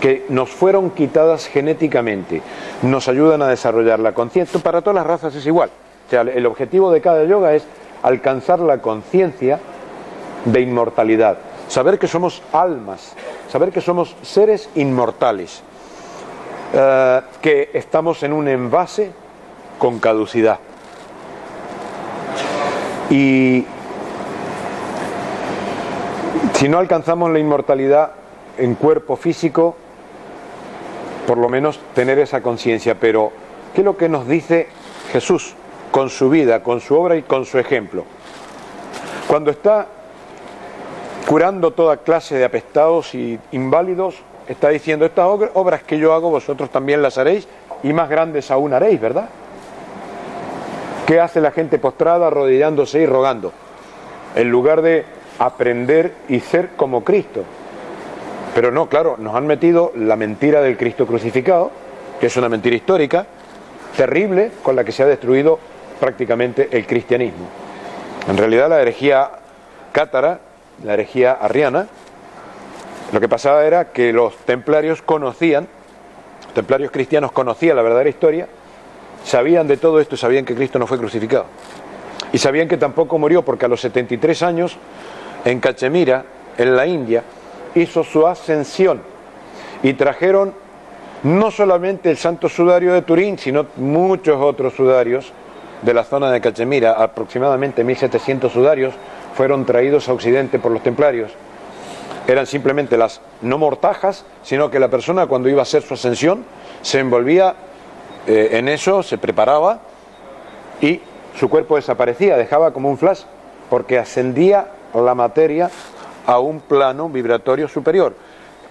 que nos fueron quitadas genéticamente, nos ayudan a desarrollar la conciencia. Para todas las razas es igual. O sea, el objetivo de cada yoga es alcanzar la conciencia de inmortalidad, saber que somos almas, saber que somos seres inmortales, que estamos en un envase con caducidad. Y si no alcanzamos la inmortalidad en cuerpo físico, por lo menos tener esa conciencia. Pero ¿qué es lo que nos dice Jesús con su vida, con su obra y con su ejemplo? Cuando está curando toda clase de apestados y inválidos, está diciendo: estas obras que yo hago vosotros también las haréis, y más grandes aún haréis, ¿verdad? ¿Qué hace la gente postrada, arrodillándose y rogando? En lugar de aprender y ser como Cristo. Pero no, claro, nos han metido la mentira del Cristo crucificado, que es una mentira histórica, terrible, con la que se ha destruido prácticamente el cristianismo. En realidad la herejía cátara, la herejía arriana, lo que pasaba era que los templarios cristianos conocían la verdadera historia, sabían de todo esto y sabían que Cristo no fue crucificado. Y sabían que tampoco murió, porque a los 73 años, en Cachemira, en la India, hizo su ascensión y trajeron no solamente el santo sudario de Turín, sino muchos otros sudarios de la zona de Cachemira. Aproximadamente 1700 sudarios fueron traídos a Occidente por los templarios. Eran simplemente las no mortajas, sino que la persona, cuando iba a hacer su ascensión, se envolvía en eso, se preparaba y su cuerpo desaparecía, dejaba como un flash, porque ascendía la materia a un plano vibratorio superior,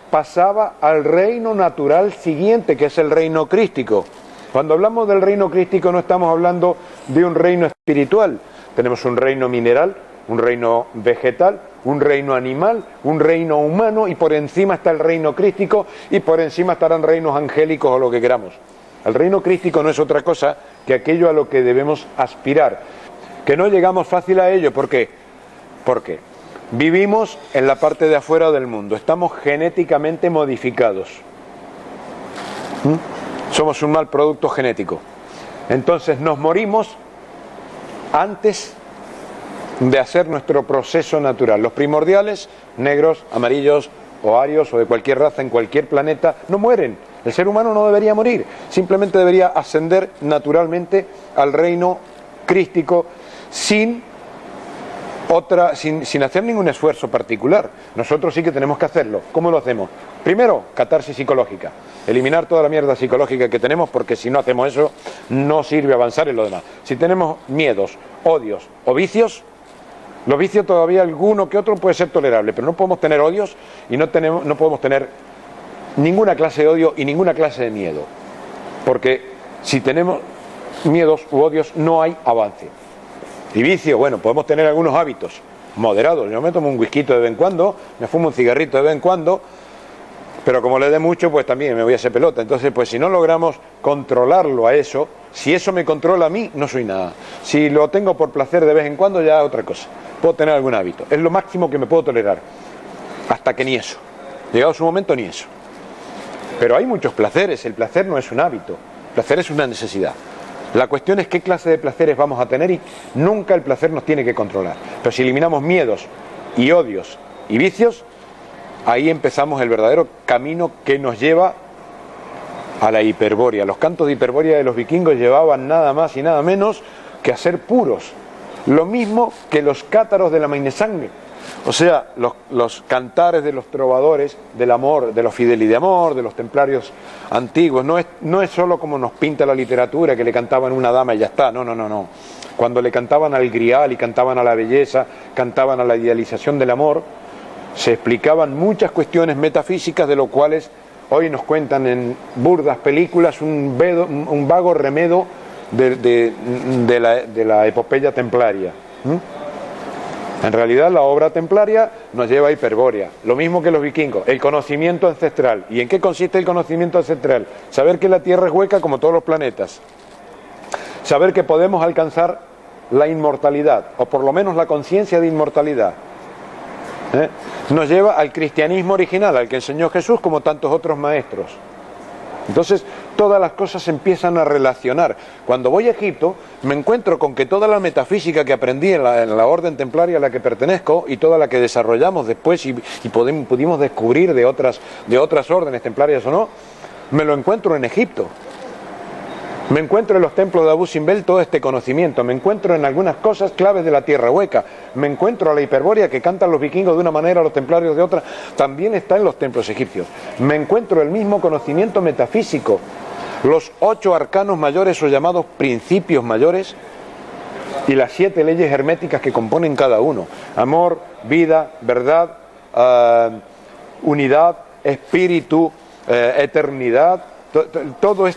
pasaba al reino natural siguiente, que es el reino crístico. Cuando hablamos del reino crístico no estamos hablando de un reino espiritual. Tenemos un reino mineral, un reino vegetal, un reino animal, un reino humano, y por encima está el reino crístico, y por encima estarán reinos angélicos o lo que queramos. El reino crístico no es otra cosa que aquello a lo que debemos aspirar, que no llegamos fácil a ello. ¿Por qué? Porque vivimos en la parte de afuera del mundo, estamos genéticamente modificados. Somos un mal producto genético. Entonces nos morimos antes de hacer nuestro proceso natural. Los primordiales, negros, amarillos o arios o de cualquier raza en cualquier planeta, no mueren. El ser humano no debería morir, simplemente debería ascender naturalmente al reino crístico sin hacer ningún esfuerzo particular. Nosotros sí que tenemos que hacerlo. ¿Cómo lo hacemos? Primero, catarsis psicológica. Eliminar toda la mierda psicológica que tenemos, porque si no hacemos eso, no sirve avanzar en lo demás. Si tenemos miedos, odios o vicios, los vicios todavía alguno que otro puede ser tolerable, pero no podemos tener odios y no podemos tener ninguna clase de odio y ninguna clase de miedo. Porque si tenemos miedos u odios, no hay avance. Y vicio, bueno, podemos tener algunos hábitos moderados. Yo me tomo un whisky de vez en cuando, me fumo un cigarrito de vez en cuando, pero como le dé mucho, pues también me voy a hacer pelota. Entonces, pues si no logramos controlarlo a eso, si eso me controla a mí, no soy nada. Si lo tengo por placer de vez en cuando, ya es otra cosa. Puedo tener algún hábito. Es lo máximo que me puedo tolerar. Hasta que ni eso. Llegado su momento, ni eso. Pero hay muchos placeres. El placer no es un hábito. El placer es una necesidad. La cuestión es qué clase de placeres vamos a tener, y nunca el placer nos tiene que controlar. Pero si eliminamos miedos y odios y vicios, ahí empezamos el verdadero camino que nos lleva a la hiperbórea. Los cantos de hiperbórea de los vikingos llevaban nada más y nada menos que a ser puros. Lo mismo que los cátaros de la Mainesangue. O sea, los cantares de los trovadores del amor, de los fideli de amor, de los templarios antiguos. No es solo como nos pinta la literatura, que le cantaban a una dama y ya está. No. Cuando le cantaban al grial y cantaban a la belleza, cantaban a la idealización del amor, se explicaban muchas cuestiones metafísicas, de lo cuales hoy nos cuentan en burdas películas un vago remedo de la epopeya templaria. En realidad la obra templaria nos lleva a hiperbórea, lo mismo que los vikingos, el conocimiento ancestral. ¿Y en qué consiste el conocimiento ancestral? Saber que la Tierra es hueca como todos los planetas, saber que podemos alcanzar la inmortalidad, o por lo menos la conciencia de inmortalidad. Nos lleva al cristianismo original, al que enseñó Jesús, como tantos otros maestros. Entonces todas las cosas se empiezan a relacionar. Cuando voy a Egipto me encuentro con que toda la metafísica que aprendí en la orden templaria a la que pertenezco, y toda la que desarrollamos después y pudimos descubrir de otras órdenes templarias o no, me lo encuentro en Egipto. Me encuentro en los templos de Abu Simbel todo este conocimiento, me encuentro en algunas cosas claves de la tierra hueca, me encuentro a la hiperbórea que cantan los vikingos de una manera, los templarios de otra, también está en los templos egipcios. Me encuentro el mismo conocimiento metafísico, los 8 arcanos mayores o llamados principios mayores, y las 7 leyes herméticas que componen cada uno: amor, vida, verdad, unidad, espíritu, eternidad. Todo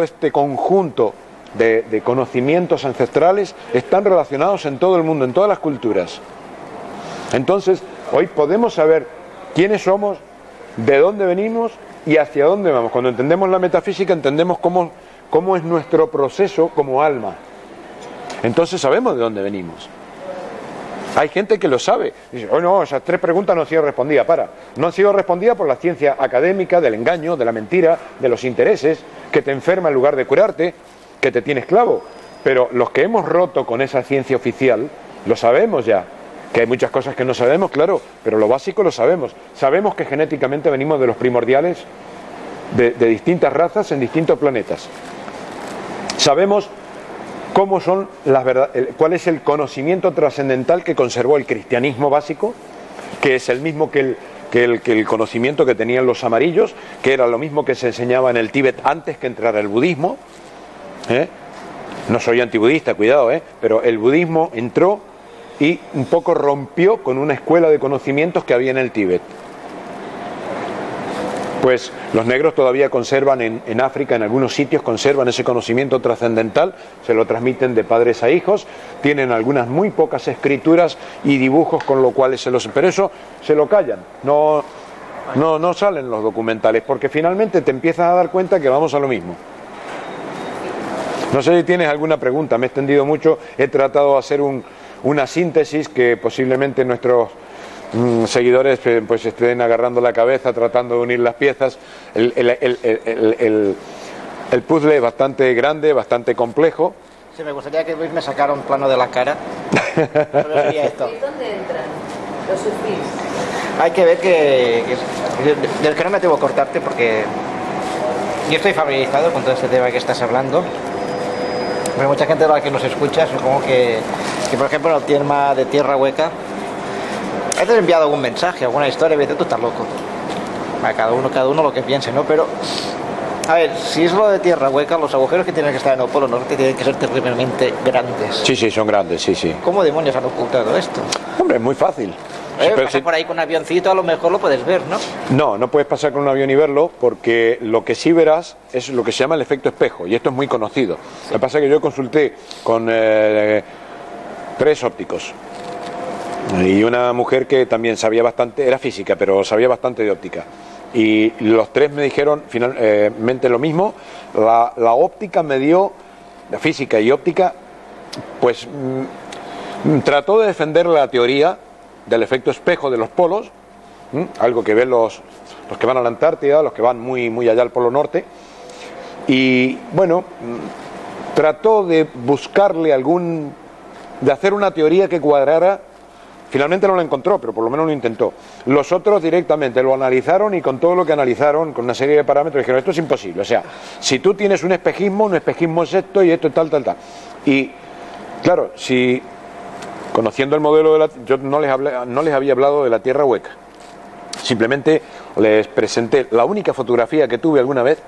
este conjunto de conocimientos ancestrales están relacionados en todo el mundo, en todas las culturas. Entonces, hoy podemos saber quiénes somos, de dónde venimos y hacia dónde vamos. Cuando entendemos la metafísica, entendemos cómo es nuestro proceso como alma. Entonces sabemos de dónde venimos. Hay gente que lo sabe. Dice, oh no, esas 3 preguntas no han sido respondidas. No han sido respondidas por la ciencia académica, del engaño, de la mentira, de los intereses, que te enferma en lugar de curarte, que te tiene esclavo. Pero los que hemos roto con esa ciencia oficial, lo sabemos ya. Que hay muchas cosas que no sabemos, claro, pero lo básico lo sabemos. Sabemos que genéticamente venimos de los primordiales de distintas razas en distintos planetas. Sabemos cómo son cuál es el conocimiento trascendental que conservó el cristianismo básico, que es el mismo que el conocimiento que tenían los amarillos, que era lo mismo que se enseñaba en el Tíbet antes que entrara el budismo. No soy antibudista, cuidado, pero el budismo entró y un poco rompió con una escuela de conocimientos que había en el Tíbet. Pues los negros todavía conservan en África, en algunos sitios, conservan ese conocimiento trascendental, se lo transmiten de padres a hijos, tienen algunas muy pocas escrituras y dibujos con lo cual pero eso se lo callan, no salen los documentales, porque finalmente te empiezas a dar cuenta que vamos a lo mismo. No sé si tienes alguna pregunta, me he extendido mucho, he tratado de hacer una síntesis que posiblemente nuestros seguidores pues estén agarrando la cabeza tratando de unir las piezas. El puzzle es bastante grande, bastante complejo. Sí, me gustaría que Luis me sacara un plano de la cara. Solo sería esto. ¿Y dónde entran los sufís? Hay que ver del que no me atrevo a cortarte porque yo estoy familiarizado con todo este tema que estás hablando. Pero mucha gente de la que nos escucha, supongo que por ejemplo en el tema de Tierra Hueca, has enviado algún mensaje, alguna historia, y me dice, tú estás loco. Bueno, cada uno lo que piense, ¿no? Pero, a ver, si es lo de Tierra Hueca, los agujeros que tienen que estar en el Polo Norte tienen que ser terriblemente grandes. Sí, son grandes, sí. ¿Cómo demonios han ocultado esto? Hombre, es muy fácil. Pasar por ahí con un avioncito, a lo mejor lo puedes ver, ¿no? No puedes pasar con un avión y verlo, porque lo que sí verás es lo que se llama el efecto espejo, y esto es muy conocido. Sí. Lo que pasa es que yo consulté con 3 ópticos y una mujer que también sabía bastante, era física, pero sabía bastante de óptica. Y los 3 me dijeron finalmente lo mismo. La óptica me dio, la física y óptica, pues trató de defender la teoría del efecto espejo de los polos, algo que ven los que van a la Antártida, los que van muy allá al Polo Norte, y bueno, trató de buscarle de hacer una teoría que cuadrara. Finalmente no lo encontró, pero por lo menos lo intentó. Los otros directamente lo analizaron y con todo lo que analizaron, con una serie de parámetros, dijeron, esto es imposible. O sea, si tú tienes un espejismo es esto y esto es tal. Y claro, si conociendo el modelo yo no les había hablado de la Tierra Hueca. Simplemente les presenté la única fotografía que tuve alguna vez,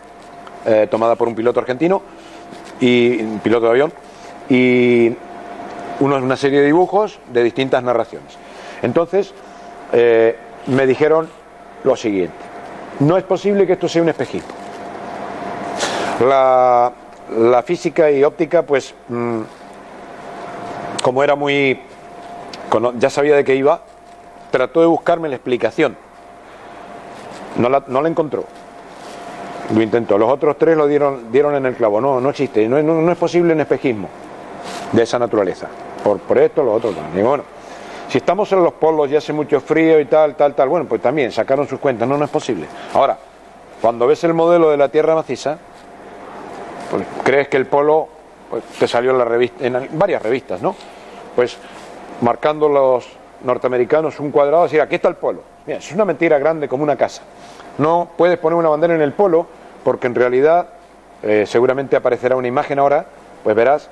tomada por un piloto argentino, y un piloto de avión, y una serie de dibujos de distintas narraciones. Entonces me dijeron lo siguiente: no es posible que esto sea un espejismo. La física y óptica, pues como era ya sabía de qué iba, trató de buscarme la explicación. No la encontró. Lo intentó. Los otros 3 lo dieron en el clavo. No existe, no es posible un espejismo de esa naturaleza. Por esto, lo otro también. Y bueno, si estamos en los polos y hace mucho frío y tal, bueno, pues también sacaron sus cuentas. No es posible. Ahora, cuando ves el modelo de la Tierra maciza, pues crees que el polo, pues, te salió en la revista, en varias revistas, ¿no? Pues marcando los norteamericanos un cuadrado, decir, aquí está el polo. Mira, es una mentira grande como una casa. No puedes poner una bandera en el polo, porque en realidad seguramente aparecerá una imagen ahora, pues verás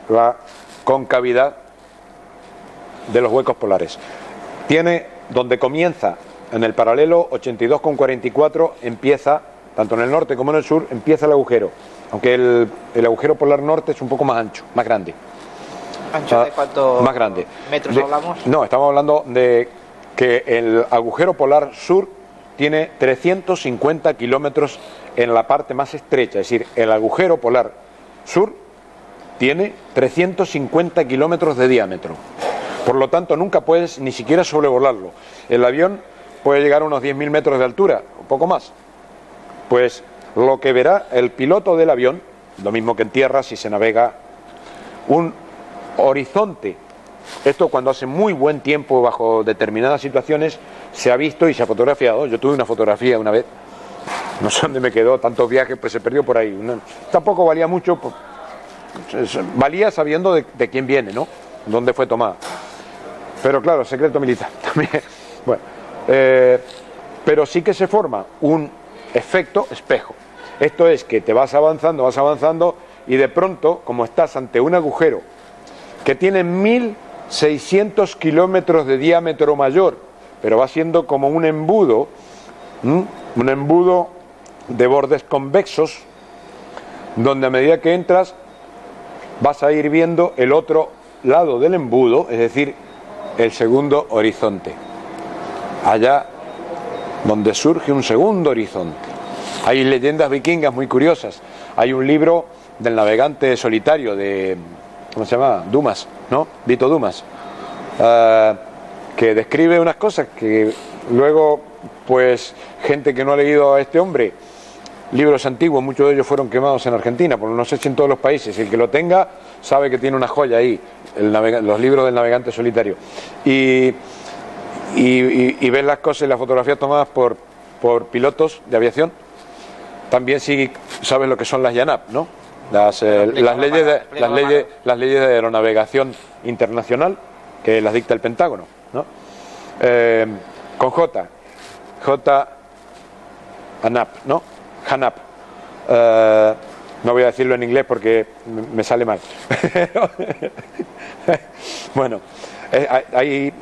la concavidad de los huecos polares. Tiene, donde comienza en el paralelo 82,44, empieza, tanto en el norte como en el sur, empieza el agujero, aunque el agujero polar norte es un poco más ancho, más grande. ¿Ancho de cuánto más grande metros hablamos? No, estamos hablando de que el agujero polar sur tiene 350 kilómetros en la parte más estrecha, es decir, el agujero polar sur tiene 350 kilómetros de diámetro. Por lo tanto, nunca puedes ni siquiera sobrevolarlo. El avión puede llegar a unos 10.000 metros de altura, un poco más. Pues lo que verá el piloto del avión, lo mismo que en tierra, si se navega un horizonte. Esto cuando hace muy buen tiempo, bajo determinadas situaciones, se ha visto y se ha fotografiado. Yo tuve una fotografía una vez, no sé dónde me quedó, tantos viajes, pues se perdió por ahí. Tampoco valía mucho, valía sabiendo de quién viene, ¿no? Dónde fue tomada. Pero claro, secreto militar también. Bueno, pero sí que se forma un efecto espejo. Esto es que te vas avanzando y de pronto, como estás ante un agujero que tiene 1.600 kilómetros de diámetro mayor, pero va siendo como un embudo de bordes convexos, donde a medida que entras vas a ir viendo el otro lado del embudo, es decir, el segundo horizonte. Allá donde surge un segundo horizonte. Hay leyendas vikingas muy curiosas. Hay un libro del navegante solitario de, ¿cómo se llama? Dumas, ¿no? Vito Dumas, que describe unas cosas que luego, pues, gente que no ha leído a este hombre, libros antiguos, muchos de ellos fueron quemados en Argentina, por no sé si en todos los países. El que lo tenga sabe que tiene una joya ahí, los libros del navegante solitario. Y ves las cosas y las fotografías tomadas por pilotos de aviación. También sí sabes lo que son las YANAP, ¿no? Las leyes de aeronavegación internacional, que las dicta el Pentágono, ¿no? Con J ANAP, ¿no? HANAP. No voy a decirlo en inglés porque me sale mal. Bueno, ahí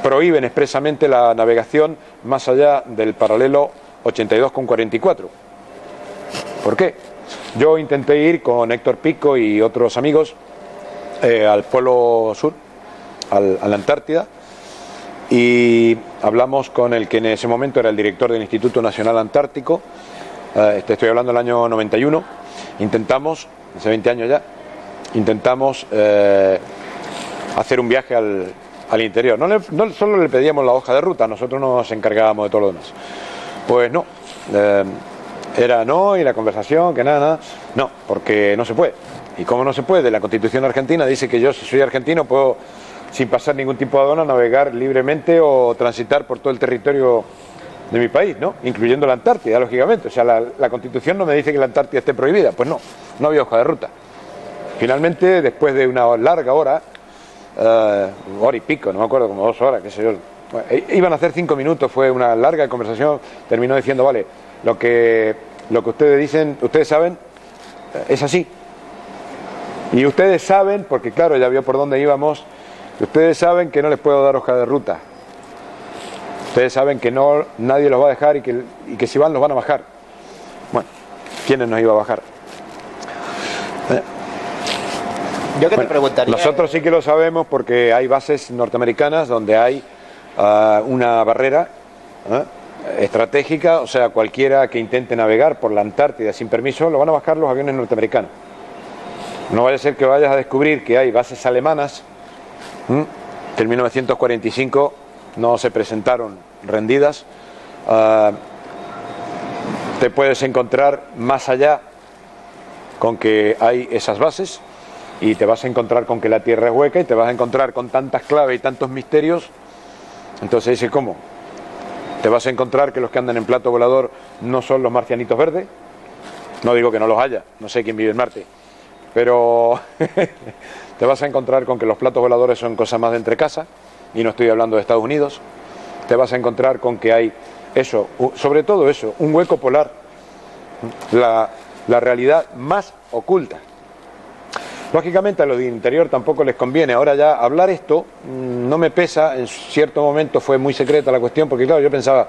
prohíben expresamente la navegación más allá del paralelo 82,44. ¿Por qué? Yo intenté ir con Héctor Pico y otros amigos al Polo Sur, a la Antártida, y hablamos con el que en ese momento era el director del Instituto Nacional Antártico. Estoy hablando del año 91. Intentamos, hace 20 años ya, hacer un viaje al interior. No solo le pedíamos la hoja de ruta, nosotros nos encargábamos de todo lo demás. Pues no, era no, y la conversación, que nada, no, porque no se puede. Y como no se puede, la Constitución argentina dice que yo, si soy argentino, puedo, sin pasar ningún tipo de aduana, navegar libremente o transitar por todo el territorio de mi país, ¿no? Incluyendo la Antártida, lógicamente. O sea, la Constitución no me dice que la Antártida esté prohibida. Pues no había hoja de ruta. Finalmente, después de una larga hora, hora y pico, no me acuerdo, como 2 horas, qué sé yo. Bueno, iban a hacer 5 minutos, fue una larga conversación, terminó diciendo, vale, lo que ustedes dicen, ustedes saben, es así. Y ustedes saben, porque claro, ya vio por dónde íbamos, ustedes saben que no les puedo dar hoja de ruta. Ustedes saben que nadie los va a dejar y que si van los van a bajar. Bueno, ¿quiénes nos iba a bajar? Yo que te preguntaría... Nosotros sí que lo sabemos porque hay bases norteamericanas donde hay una barrera estratégica, o sea, cualquiera que intente navegar por la Antártida sin permiso lo van a bajar los aviones norteamericanos. No vaya a ser que vayas a descubrir que hay bases alemanas que en 1945 no se presentaron rendidas. Te puedes encontrar más allá con que hay esas bases y te vas a encontrar con que la Tierra es hueca y te vas a encontrar con tantas claves y tantos misterios. Entonces dice, ¿cómo? Te vas a encontrar que los que andan en plato volador no son los marcianitos verdes. No digo que no los haya, no sé quién vive en Marte, pero te vas a encontrar con que los platos voladores son cosas más de entre casa, y no estoy hablando de Estados Unidos. Te vas a encontrar con que hay eso, sobre todo eso, un hueco polar, la realidad más oculta. Lógicamente a los de interior tampoco les conviene. Ahora ya hablar esto no me pesa, en cierto momento fue muy secreta la cuestión, porque claro, yo pensaba,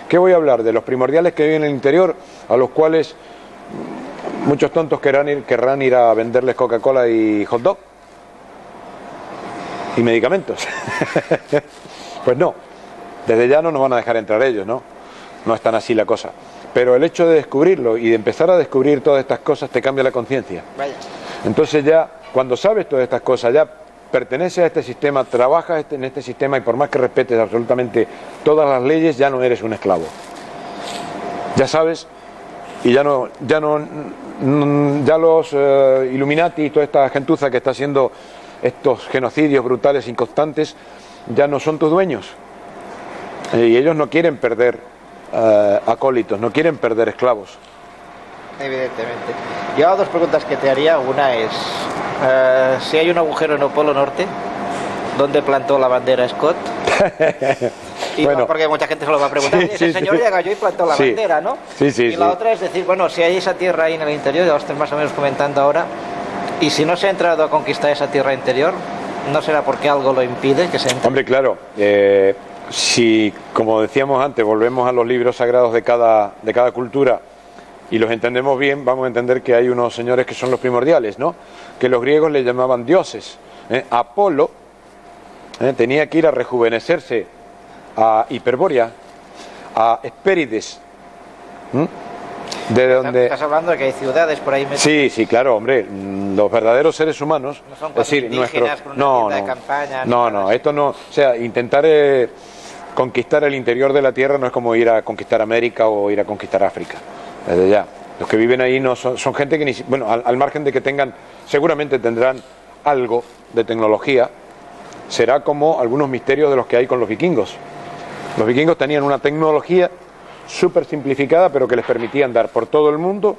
¿qué voy a hablar? De los primordiales que viven en el interior, a los cuales muchos tontos querrán ir a venderles Coca-Cola y hot dog y medicamentos. Pues no, desde ya no nos van a dejar entrar ellos, ¿no? No es tan así la cosa. Pero el hecho de descubrirlo y de empezar a descubrir todas estas cosas te cambia la conciencia. Entonces ya, cuando sabes todas estas cosas, ya perteneces a este sistema, trabajas en este sistema, y por más que respetes absolutamente todas las leyes, ya no eres un esclavo. Ya sabes, y ya los Illuminati y toda esta gentuza que está haciendo estos genocidios brutales y constantes, ya no son tus dueños. Y ellos no quieren perder acólitos, no quieren perder esclavos. Evidentemente. Yo 2 preguntas que te haría. Una es, si hay un agujero en el Polo Norte, ¿dónde plantó la bandera Scott? Y bueno, porque mucha gente se lo va a preguntar. Ese señor llega yo y plantó la bandera, ¿no? Y la otra es decir, bueno, si hay esa tierra ahí en el interior, ya lo estoy más o menos comentando ahora, y si no se ha entrado a conquistar esa tierra interior, ¿no será porque algo lo impide que se entre? Hombre, claro, si, como decíamos antes, volvemos a los libros sagrados de cada cultura y los entendemos bien, vamos a entender que hay unos señores que son los primordiales, ¿no? Que los griegos le llamaban dioses. Apolo tenía que ir a rejuvenecerse a Hiperbórea, a Hespérides. De donde... Estás hablando de que hay ciudades por ahí. Sí, sí, claro, hombre, los verdaderos seres humanos, no son es decir, indígenas con una tienda de campaña, no, esto no, o sea, intentar conquistar el interior de la tierra no es como ir a conquistar América o ir a conquistar África, desde ya. Los que viven ahí no son gente que ni, bueno, al margen de que tengan, seguramente tendrán algo de tecnología, será como algunos misterios de los que hay con los vikingos. Los vikingos tenían una tecnología súper simplificada, pero que les permitía andar por todo el mundo,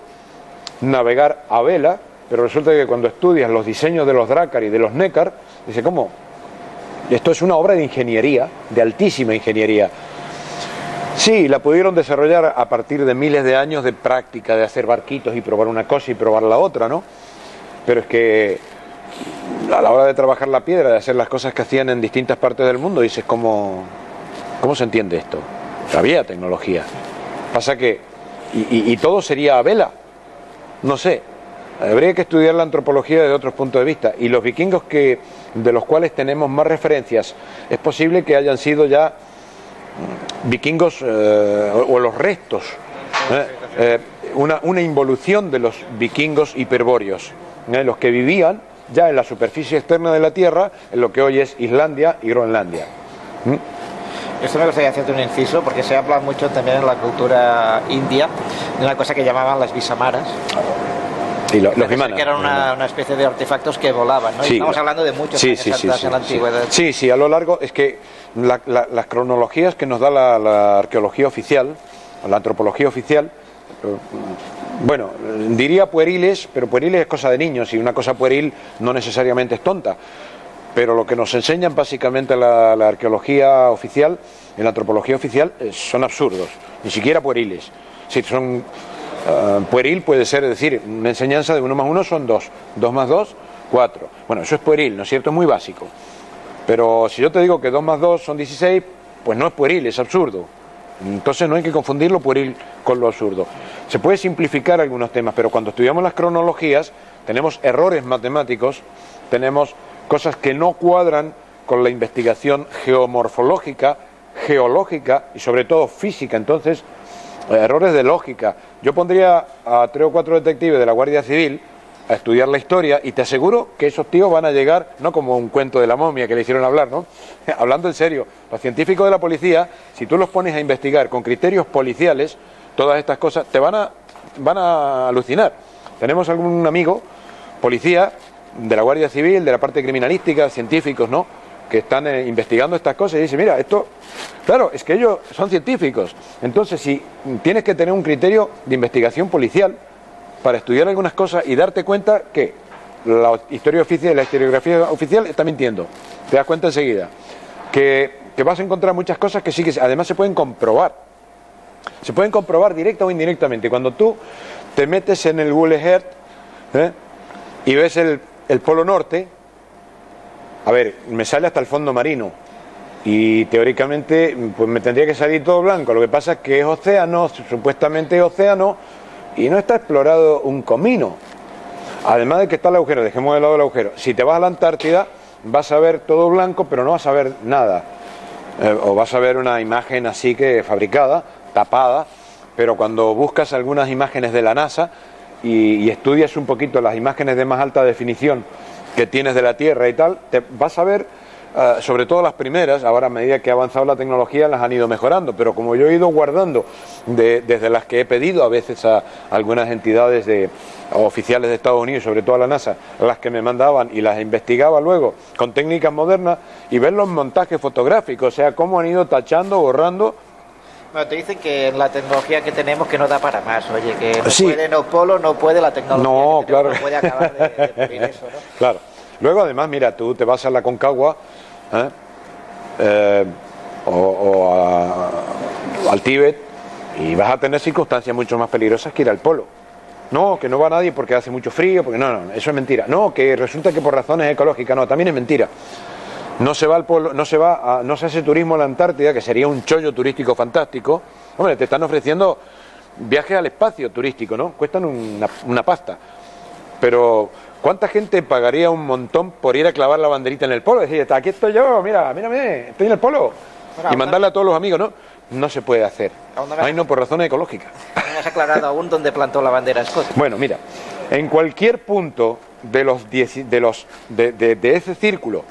navegar a vela, pero resulta que cuando estudias los diseños de los Drakkar y de los Neckar, dice, ¿cómo? Esto es una obra de ingeniería, de altísima ingeniería. Sí, la pudieron desarrollar a partir de miles de años de práctica, de hacer barquitos y probar una cosa y probar la otra, ¿no? Pero es que a la hora de trabajar la piedra, de hacer las cosas que hacían en distintas partes del mundo, dices, ¿cómo se entiende esto? Había tecnología. Pasa que, y todo sería a vela. No sé, habría que estudiar la antropología desde otros puntos de vista. Y los vikingos de los cuales tenemos más referencias, es posible que hayan sido ya vikingos o los restos, una involución de los vikingos hiperbóreos, los que vivían ya en la superficie externa de la Tierra, en lo que hoy es Islandia y Groenlandia. Esto me gustaría hacerte un inciso, porque se habla mucho también en la cultura india de una cosa que llamaban las bisamaras. Y los vimanas. Que eran una especie de artefactos que volaban, ¿no? Sí, estamos hablando de muchos años atrás en la antigüedad. Sí, a lo largo, es que las cronologías que nos da la arqueología oficial, la antropología oficial, bueno, diría pueriles, pero pueriles es cosa de niños, y una cosa pueril no necesariamente es tonta. Pero lo que nos enseñan básicamente la arqueología oficial, en la antropología oficial, son absurdos, ni siquiera pueriles. Si son pueril puede ser, es decir, una enseñanza de 1 más 1 son 2, 2 más 2, 4. Bueno, eso es pueril, ¿no es cierto? Es muy básico. Pero si yo te digo que 2 más 2 son 16, pues no es pueril, es absurdo. Entonces no hay que confundir lo pueril con lo absurdo. Se puede simplificar algunos temas, pero cuando estudiamos las cronologías tenemos errores matemáticos, tenemos cosas que no cuadran con la investigación geomorfológica, geológica y sobre todo física. Entonces, errores de lógica. Yo pondría a 3 o 4 detectives de la Guardia Civil a estudiar la historia y te aseguro que esos tíos van a llegar, no como un cuento de la momia que le hicieron hablar, ¿no? Hablando en serio, los científicos de la policía, si tú los pones a investigar con criterios policiales, todas estas cosas, te van a alucinar. Tenemos algún amigo, policía, de la Guardia Civil, de la parte criminalística, científicos, ¿no?, que están investigando estas cosas y dicen, mira, esto, claro, es que ellos son científicos. Entonces, si tienes que tener un criterio de investigación policial para estudiar algunas cosas y darte cuenta que la historia oficial, la historiografía oficial está mintiendo, te das cuenta enseguida que vas a encontrar muchas cosas que sí que además se pueden comprobar directa o indirectamente. Cuando tú te metes en el Google Earth y ves el Polo Norte, a ver, me sale hasta el fondo marino y teóricamente pues me tendría que salir todo blanco. Lo que pasa es que es océano, supuestamente es océano, y no está explorado un comino. Además de que está el agujero, dejemos de lado el agujero. Si te vas a la Antártida vas a ver todo blanco, pero no vas a ver nada, o vas a ver una imagen así que fabricada, tapada. Pero cuando buscas algunas imágenes de la NASA y estudias un poquito las imágenes de más alta definición que tienes de la Tierra y tal, te vas a ver, sobre todo las primeras, ahora a medida que ha avanzado la tecnología las han ido mejorando, pero como yo he ido guardando desde las que he pedido a veces a algunas entidades oficiales de Estados Unidos, sobre todo a la NASA, las que me mandaban y las investigaba luego con técnicas modernas y ver los montajes fotográficos, o sea, cómo han ido tachando, borrando. Bueno, te dicen que la tecnología que tenemos que no da para más, oye, que no sí. puede, no Polo, no puede la tecnología. No, que claro. No puede acabar de pulir eso, ¿no? Claro. Luego, además, mira, tú te vas a la Concagua al Tíbet y vas a tener circunstancias mucho más peligrosas que ir al Polo. No, que no va nadie porque hace mucho frío, porque no, eso es mentira. No, que resulta que por razones ecológicas, no, también es mentira. No se va al Polo, no se hace turismo a la Antártida, que sería un chollo turístico fantástico. Hombre, te están ofreciendo viajes al espacio turístico, ¿no? Cuestan una pasta. Pero ¿cuánta gente pagaría un montón por ir a clavar la banderita en el Polo? Decir, aquí estoy yo, mira, mírame, estoy en el Polo. Y mandarle a todos los amigos, ¿no? no se puede hacer. Ay, no, por razones ecológicas. No me has aclarado aún dónde plantó la bandera Scott. Bueno, mira, en cualquier punto de ese círculo,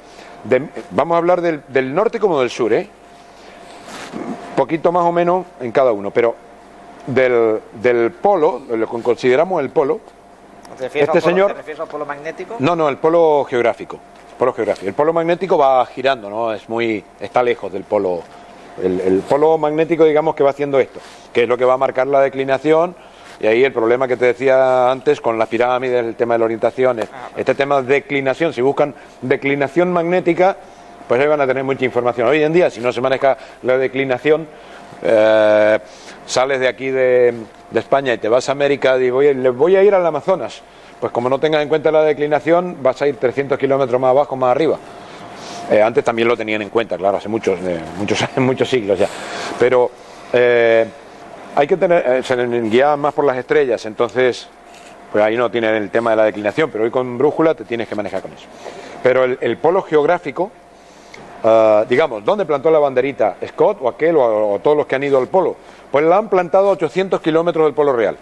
vamos a hablar del norte como del sur, poquito más o menos en cada uno, pero del polo, lo que consideramos el polo, ¿Te refieres al polo magnético? No, el polo geográfico. El polo magnético va girando, ¿no? Está lejos del polo. El polo magnético, digamos, que va haciendo esto, que es lo que va a marcar la declinación. Y ahí el problema que te decía antes con las pirámides, el tema de la orientación, este tema de declinación. Si buscan declinación magnética, pues ahí van a tener mucha información. Hoy en día, si no se maneja la declinación, sales de aquí de España y te vas a América y voy a ir al Amazonas. Pues como no tengas en cuenta la declinación, vas a ir 300 kilómetros más abajo, más arriba. Antes también lo tenían en cuenta, claro, hace muchos siglos ya. Pero hay que se guía más por las estrellas, entonces pues ahí no tiene el tema de la declinación, pero hoy con brújula te tienes que manejar con eso. Pero el polo geográfico, digamos, ¿dónde plantó la banderita? ¿Scott o aquel o todos los que han ido al polo? Pues la han plantado a 800 kilómetros del polo real.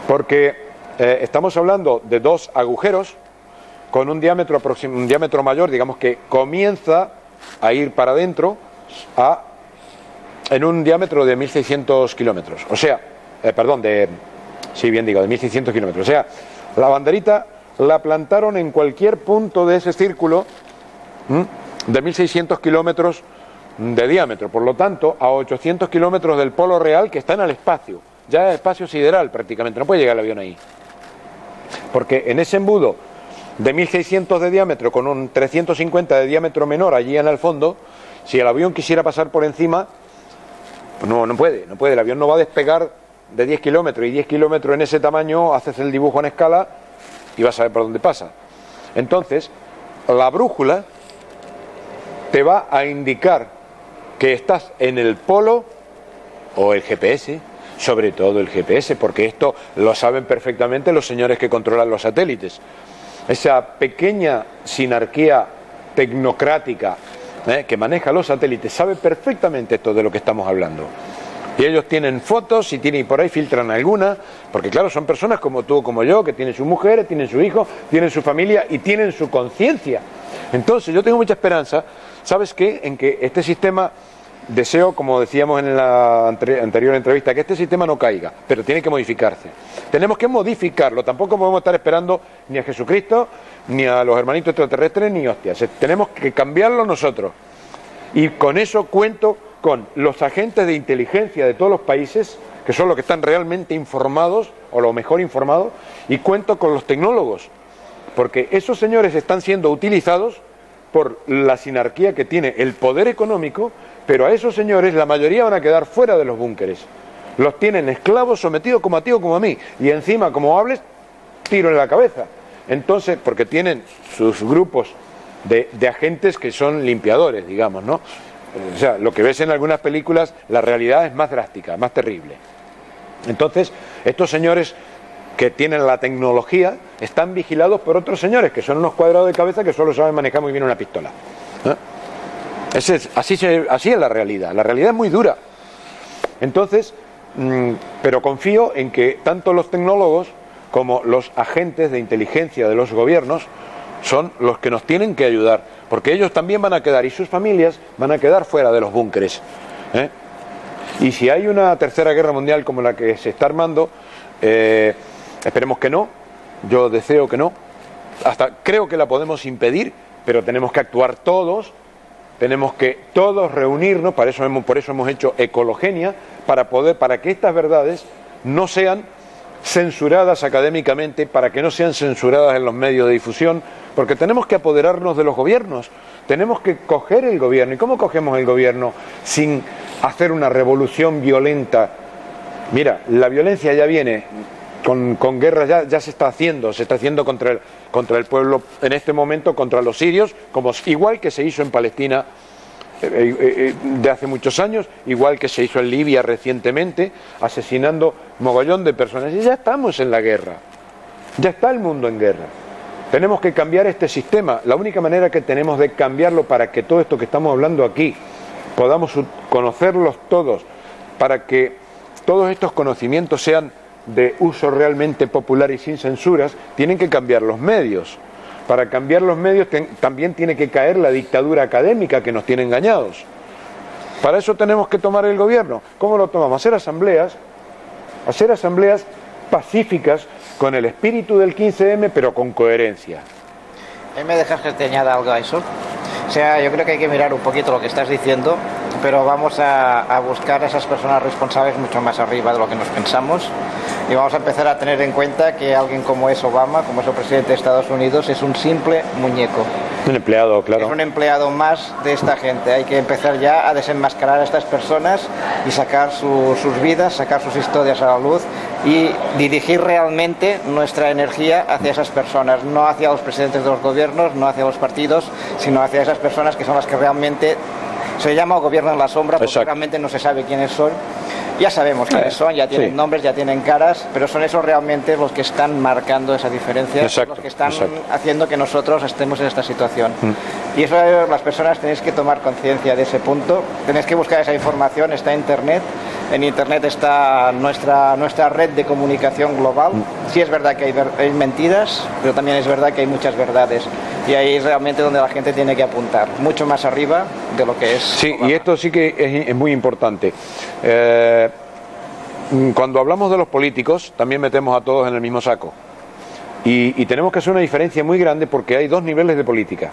Porque estamos hablando de dos agujeros con un diámetro mayor, digamos que comienza a ir para adentro en un diámetro de 1600 kilómetros. O sea, de 1600 kilómetros. O sea, la banderita la plantaron en cualquier punto de ese círculo de 1600 kilómetros de diámetro. Por lo tanto, a 800 kilómetros del polo real, que está en el espacio. Ya es espacio sideral prácticamente, no puede llegar el avión ahí. Porque en ese embudo de 1600 de diámetro con un 350 de diámetro menor allí en el fondo, si el avión quisiera pasar por encima, pues no puede, el avión no va a despegar de 10 kilómetros, y 10 kilómetros en ese tamaño, haces el dibujo en escala y vas a ver por dónde pasa. Entonces, la brújula te va a indicar que estás en el polo, o el GPS, sobre todo el GPS, porque esto lo saben perfectamente los señores que controlan los satélites. Esa pequeña sinarquía tecnocrática que maneja los satélites sabe perfectamente esto de lo que estamos hablando. Y ellos tienen fotos y por ahí filtran alguna, porque claro, son personas como tú, como yo, que tienen sus mujeres, tienen sus hijos, tienen su familia y tienen su conciencia. Entonces yo tengo mucha esperanza, ¿sabes qué? En que este sistema, deseo, como decíamos en la anterior entrevista, que este sistema no caiga, pero tiene que modificarse. Tenemos que modificarlo, tampoco podemos estar esperando ni a Jesucristo, ni a los hermanitos extraterrestres, ni hostias. Tenemos que cambiarlo nosotros. Y con eso cuento con los agentes de inteligencia de todos los países, que son los que están realmente informados, o lo mejor informados, y cuento con los tecnólogos, porque esos señores están siendo utilizados por la sinarquía que tiene el poder económico, pero a esos señores la mayoría van a quedar fuera de los búnkeres. Los tienen esclavos, sometidos como a ti o como a mí, y encima, como hables, tiro en la cabeza. Entonces, porque tienen sus grupos de agentes que son limpiadores, digamos, ¿no? O sea, lo que ves en algunas películas, la realidad es más drástica, más terrible. Entonces, estos señores que tienen la tecnología están vigilados por otros señores que son unos cuadrados de cabeza que solo saben manejar muy bien una pistola. Así es la realidad es muy dura. Entonces, pero confío en que tanto los tecnólogos como los agentes de inteligencia de los gobiernos son los que nos tienen que ayudar, porque ellos también van a quedar, y sus familias van a quedar fuera de los búnkeres. Y si hay una tercera guerra mundial como la que se está armando, esperemos que no, yo deseo que no, hasta creo que la podemos impedir, pero tenemos que actuar todos, tenemos que todos reunirnos, por eso hemos hecho Ecologenia, para que estas verdades no sean censuradas académicamente, para que no sean censuradas en los medios de difusión, porque tenemos que apoderarnos de los gobiernos, tenemos que coger el gobierno. ¿Y cómo cogemos el gobierno sin hacer una revolución violenta? Mira, la violencia ya viene, con guerra ya se está haciendo contra el pueblo, en este momento contra los sirios, igual que se hizo en Palestina de hace muchos años, igual que se hizo en Libia recientemente, asesinando mogollón de personas. Y ya estamos en la guerra, ya está el mundo en guerra. Tenemos que cambiar este sistema. La única manera que tenemos de cambiarlo para que todo esto que estamos hablando aquí podamos conocerlos todos, para que todos estos conocimientos sean de uso realmente popular y sin censuras, tienen que cambiar los medios. Para cambiar los medios también tiene que caer la dictadura académica que nos tiene engañados. Para eso tenemos que tomar el gobierno. ¿Cómo lo tomamos? Hacer asambleas pacíficas, con el espíritu del 15M, pero con coherencia. ¿Me dejas que te añada algo a eso? O sea, yo creo que hay que mirar un poquito lo que estás diciendo, pero vamos a buscar a esas personas responsables mucho más arriba de lo que nos pensamos, y vamos a empezar a tener en cuenta que alguien como es Obama, como es el presidente de Estados Unidos, es un simple muñeco. Un empleado, claro. Es un empleado más de esta gente. Hay que empezar ya a desenmascarar a estas personas y sacar sus vidas, sacar sus historias a la luz y dirigir realmente nuestra energía hacia esas personas, no hacia los presidentes de los gobiernos, no hacia los partidos, sino hacia esas personas que son las que realmente se llama gobierno en la sombra, porque Exacto. realmente no se sabe quiénes son. Ya sabemos quiénes son, ya tienen nombres, ya tienen caras, pero son esos realmente los que están marcando esa diferencia, Exacto, los que están exacto. haciendo que nosotros estemos en esta situación. Y eso las personas tenéis que tomar conciencia de ese punto, tenéis que buscar esa información, está en Internet. En Internet está nuestra red de comunicación global. Sí es verdad que hay mentiras, pero también es verdad que hay muchas verdades. Y ahí es realmente donde la gente tiene que apuntar, mucho más arriba de lo que es. Sí, Obama. y esto sí que es muy importante. Cuando hablamos de los políticos, también metemos a todos en el mismo saco. Y tenemos que hacer una diferencia muy grande, porque hay dos niveles de política.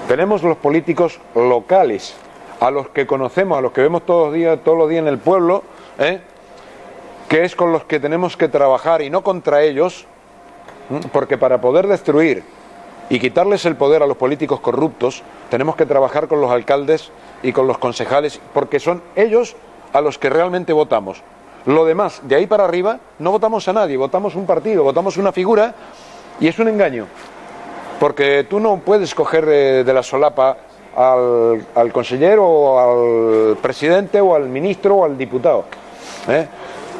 Tenemos los políticos locales, a los que conocemos, a los que vemos todos los días en el pueblo, que es con los que tenemos que trabajar y no contra ellos, porque para poder destruir y quitarles el poder a los políticos corruptos, tenemos que trabajar con los alcaldes y con los concejales, porque son ellos a los que realmente votamos. Lo demás, de ahí para arriba, no votamos a nadie, votamos un partido, votamos una figura, y es un engaño, porque tú no puedes coger de la solapa al consejero o al presidente o al ministro o al diputado,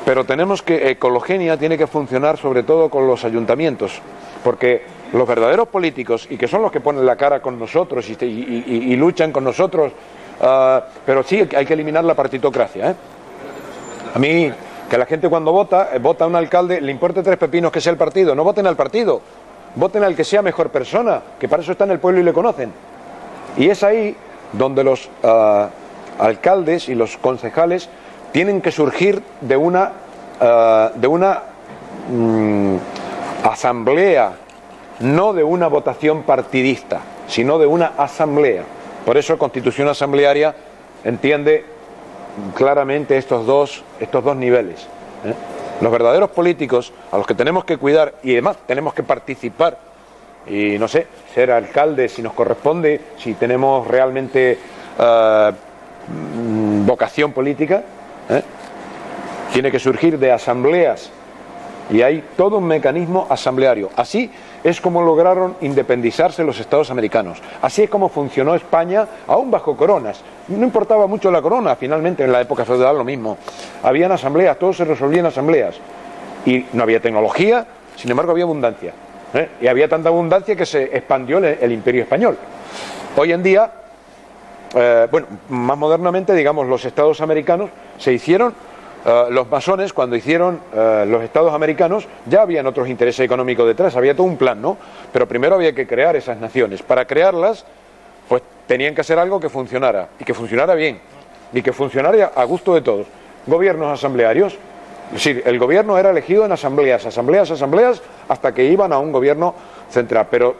pero tenemos que, Ecologenia tiene que funcionar sobre todo con los ayuntamientos, porque los verdaderos políticos, y que son los que ponen la cara con nosotros y luchan con nosotros, pero sí hay que eliminar la partitocracia. A mí, que la gente cuando vota a un alcalde, le importa tres pepinos que sea el partido, no voten al partido, voten al que sea mejor persona, que para eso está en el pueblo y le conocen. Y es ahí donde los alcaldes y los concejales tienen que surgir de una asamblea, no de una votación partidista, sino de una asamblea. Por eso Constitución Asamblearia entiende claramente estos dos niveles. Los verdaderos políticos, a los que tenemos que cuidar y además tenemos que participar, y no sé, ser alcalde si nos corresponde, si tenemos realmente vocación política, tiene que surgir de asambleas, y hay todo un mecanismo asambleario. Así es como lograron independizarse los Estados americanos, así es como funcionó España, aún bajo coronas. No importaba mucho la corona, finalmente en la época feudal lo mismo, habían asambleas, todo se resolvía en asambleas, y no había tecnología, sin embargo había abundancia. Y había tanta abundancia que se expandió el imperio español. Hoy en día, más modernamente, digamos, los estados americanos se hicieron, los masones cuando hicieron los estados americanos, ya habían otros intereses económicos detrás, había todo un plan, ¿no? Pero primero había que crear esas naciones. Para crearlas, pues tenían que hacer algo que funcionara, y que funcionara bien, y que funcionara a gusto de todos. Gobiernos asamblearios. Es decir, el gobierno era elegido en asambleas, hasta que iban a un gobierno central, pero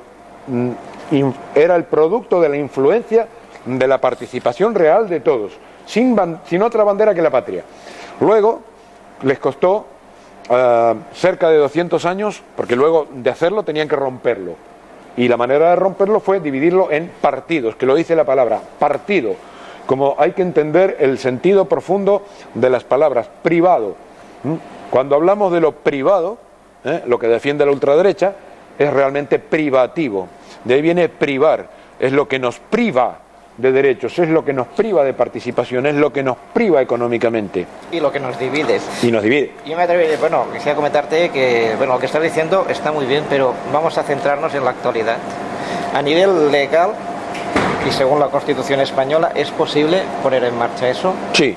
era el producto de la influencia de la participación real de todos, sin otra bandera que la patria. Luego les costó cerca de 200 años, porque luego de hacerlo tenían que romperlo, y la manera de romperlo fue dividirlo en partidos, que lo dice la palabra, partido, como hay que entender el sentido profundo de las palabras, privado. Cuando hablamos de lo privado, lo que defiende la ultraderecha es realmente privativo. De ahí viene privar, es lo que nos priva de derechos, es lo que nos priva de participación, es lo que nos priva económicamente. Y lo que nos divide. Y nos divide. Yo me atrevería, quisiera comentarte que, lo que estás diciendo está muy bien, pero vamos a centrarnos en la actualidad. A nivel legal, Y según la Constitución española, ¿es posible poner en marcha eso? Sí,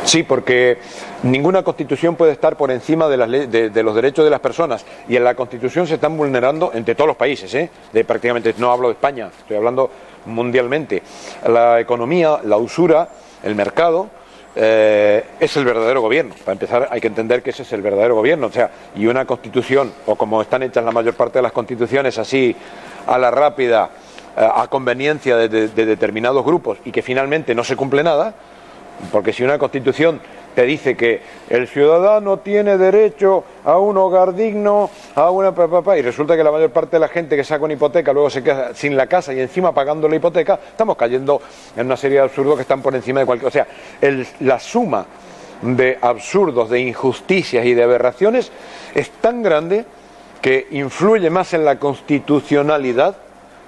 sí, porque ninguna Constitución puede estar por encima de, de los derechos de las personas, y en la Constitución se están vulnerando entre todos los países, de prácticamente, no hablo de España, estoy hablando mundialmente. La economía, la usura, el mercado, es el verdadero gobierno. Para empezar, hay que entender que ese es el verdadero gobierno. O sea, y una Constitución, o como están hechas la mayor parte de las Constituciones, así a la rápida, a conveniencia de determinados grupos, y que finalmente no se cumple nada, porque si una Constitución te dice que el ciudadano tiene derecho a un hogar digno, a una y resulta que la mayor parte de la gente que saca una hipoteca luego se queda sin la casa y encima pagando la hipoteca, estamos cayendo en una serie de absurdos que están por encima de cualquier... O sea, la suma de absurdos, de injusticias y de aberraciones es tan grande que influye más en la constitucionalidad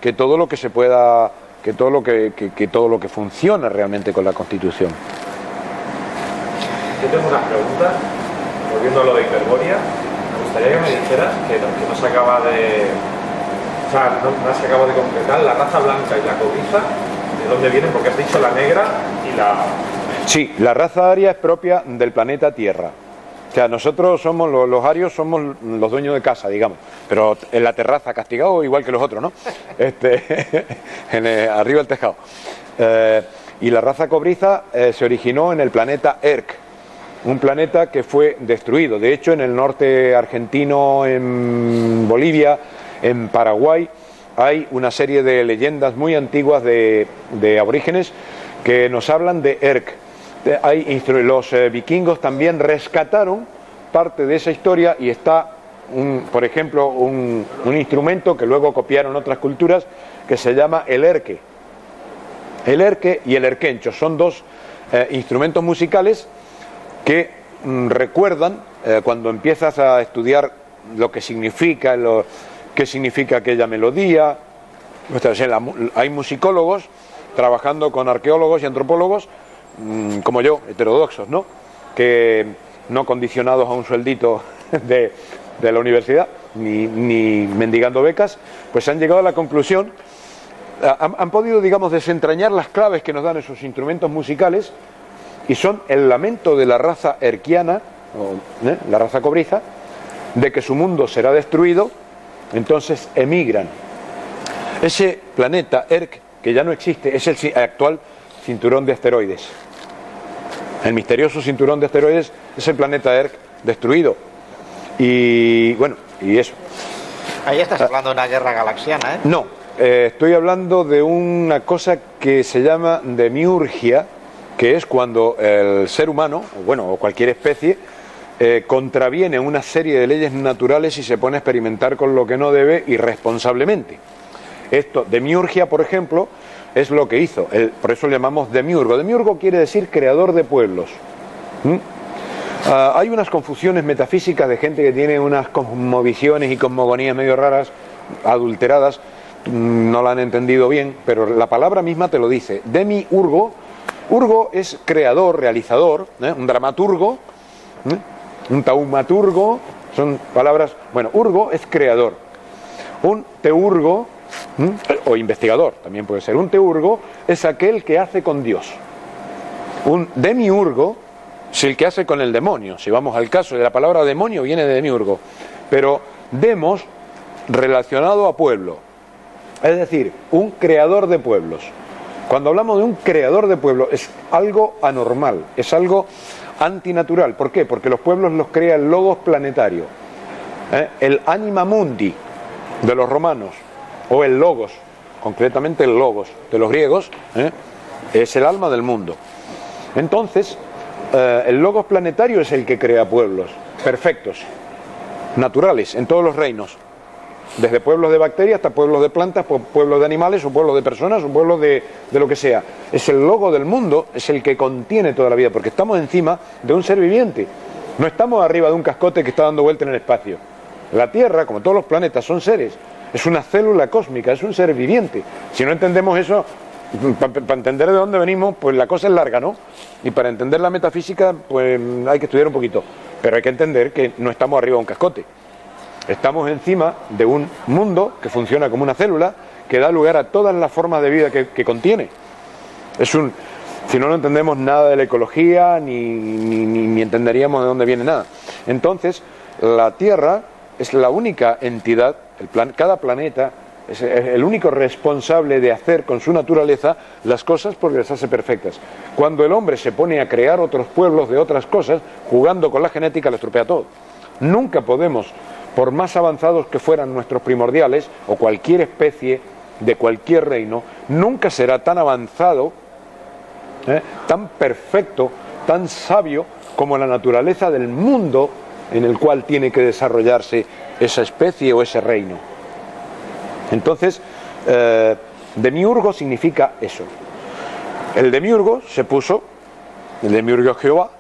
que todo lo que se pueda, que todo lo que funciona realmente con la Constitución. Yo tengo unas preguntas, volviendo a lo de Hiperborea. Me gustaría que me dijeras que no se acaba de... O sea, no se acaba de concretar la raza blanca y la cobriza, ¿de dónde vienen? Porque has dicho la negra y la... Sí, la raza aria es propia del planeta Tierra. O sea, nosotros somos, los arios somos los dueños de casa, digamos, pero en la terraza castigado igual que los otros, ¿no? Arriba del tejado. Y la raza cobriza se originó en el planeta Erk, un planeta que fue destruido. De hecho, en el norte argentino, en Bolivia, en Paraguay, hay una serie de leyendas muy antiguas de aborígenes que nos hablan de Erk. Los vikingos también rescataron parte de esa historia, y está, por ejemplo, un instrumento que luego copiaron otras culturas, que se llama el erque. El erque y el erquencho son dos instrumentos musicales que recuerdan, cuando empiezas a estudiar lo que significa, qué significa aquella melodía. O sea, hay musicólogos trabajando con arqueólogos y antropólogos, como yo, heterodoxos, ¿no? Que no condicionados a un sueldito de la universidad, ni mendigando becas, pues han llegado a la conclusión, han podido, digamos, desentrañar las claves que nos dan esos instrumentos musicales, y son el lamento de la raza erquiana, la raza cobriza, de que su mundo será destruido. Entonces emigran. Ese planeta Erk, que ya no existe, es el actual cinturón de asteroides. El misterioso cinturón de asteroides es el planeta Erk destruido. Y bueno, y eso. Ahí estás hablando de una guerra galaxiana, ¿eh? No, estoy hablando de una cosa que se llama demiurgia, que es cuando el ser humano, o cualquier especie, contraviene una serie de leyes naturales y se pone a experimentar con lo que no debe irresponsablemente. Esto, demiurgia, por ejemplo, es lo que hizo, por eso le llamamos demiurgo. Demiurgo quiere decir creador de pueblos. Hay unas confusiones metafísicas de gente que tiene unas cosmovisiones y cosmogonías medio raras, adulteradas, no la han entendido bien, pero la palabra misma te lo dice. Demiurgo, urgo es creador, realizador, un dramaturgo, un taumaturgo, son palabras... Bueno, urgo es creador. Un teurgo, o investigador, también puede ser. Un teurgo es aquel que hace con Dios. Un demiurgo es el que hace con el demonio. Si vamos al caso de la palabra demonio, viene de demiurgo. Pero demos relacionado a pueblo. Es decir, un creador de pueblos. Cuando hablamos de un creador de pueblos, es algo anormal, es algo antinatural. ¿Por qué? Porque los pueblos los crea el logos planetario. El anima mundi de los romanos, o el logos, concretamente el logos de los griegos, es el alma del mundo. Entonces, el logos planetario es el que crea pueblos perfectos, naturales, en todos los reinos. Desde pueblos de bacterias hasta pueblos de plantas, pueblos de animales, o pueblos de personas, o pueblos de lo que sea. Es el logo del mundo, es el que contiene toda la vida, porque estamos encima de un ser viviente. No estamos arriba de un cascote que está dando vuelta en el espacio. La Tierra, como todos los planetas, son seres. Es una célula cósmica, es un ser viviente. Si no entendemos eso, para entender de dónde venimos, pues la cosa es larga, ¿no? Y para entender la metafísica, pues hay que estudiar un poquito. Pero hay que entender que no estamos arriba de un cascote. Estamos encima de un mundo que funciona como una célula, que da lugar a todas las formas de vida que contiene. Si no entendemos nada de la ecología, ni entenderíamos de dónde viene nada. Entonces, la Tierra es la única entidad, cada planeta es el único responsable de hacer con su naturaleza las cosas porque las hace perfectas. Cuando el hombre se pone a crear otros pueblos de otras cosas, jugando con la genética, lo estropea todo. Nunca podemos, por más avanzados que fueran nuestros primordiales, o cualquier especie de cualquier reino, nunca será tan avanzado, tan perfecto, tan sabio como la naturaleza del mundo en el cual tiene que desarrollarse esa especie o ese reino. Entonces, demiurgo significa eso. El demiurgo Jehová,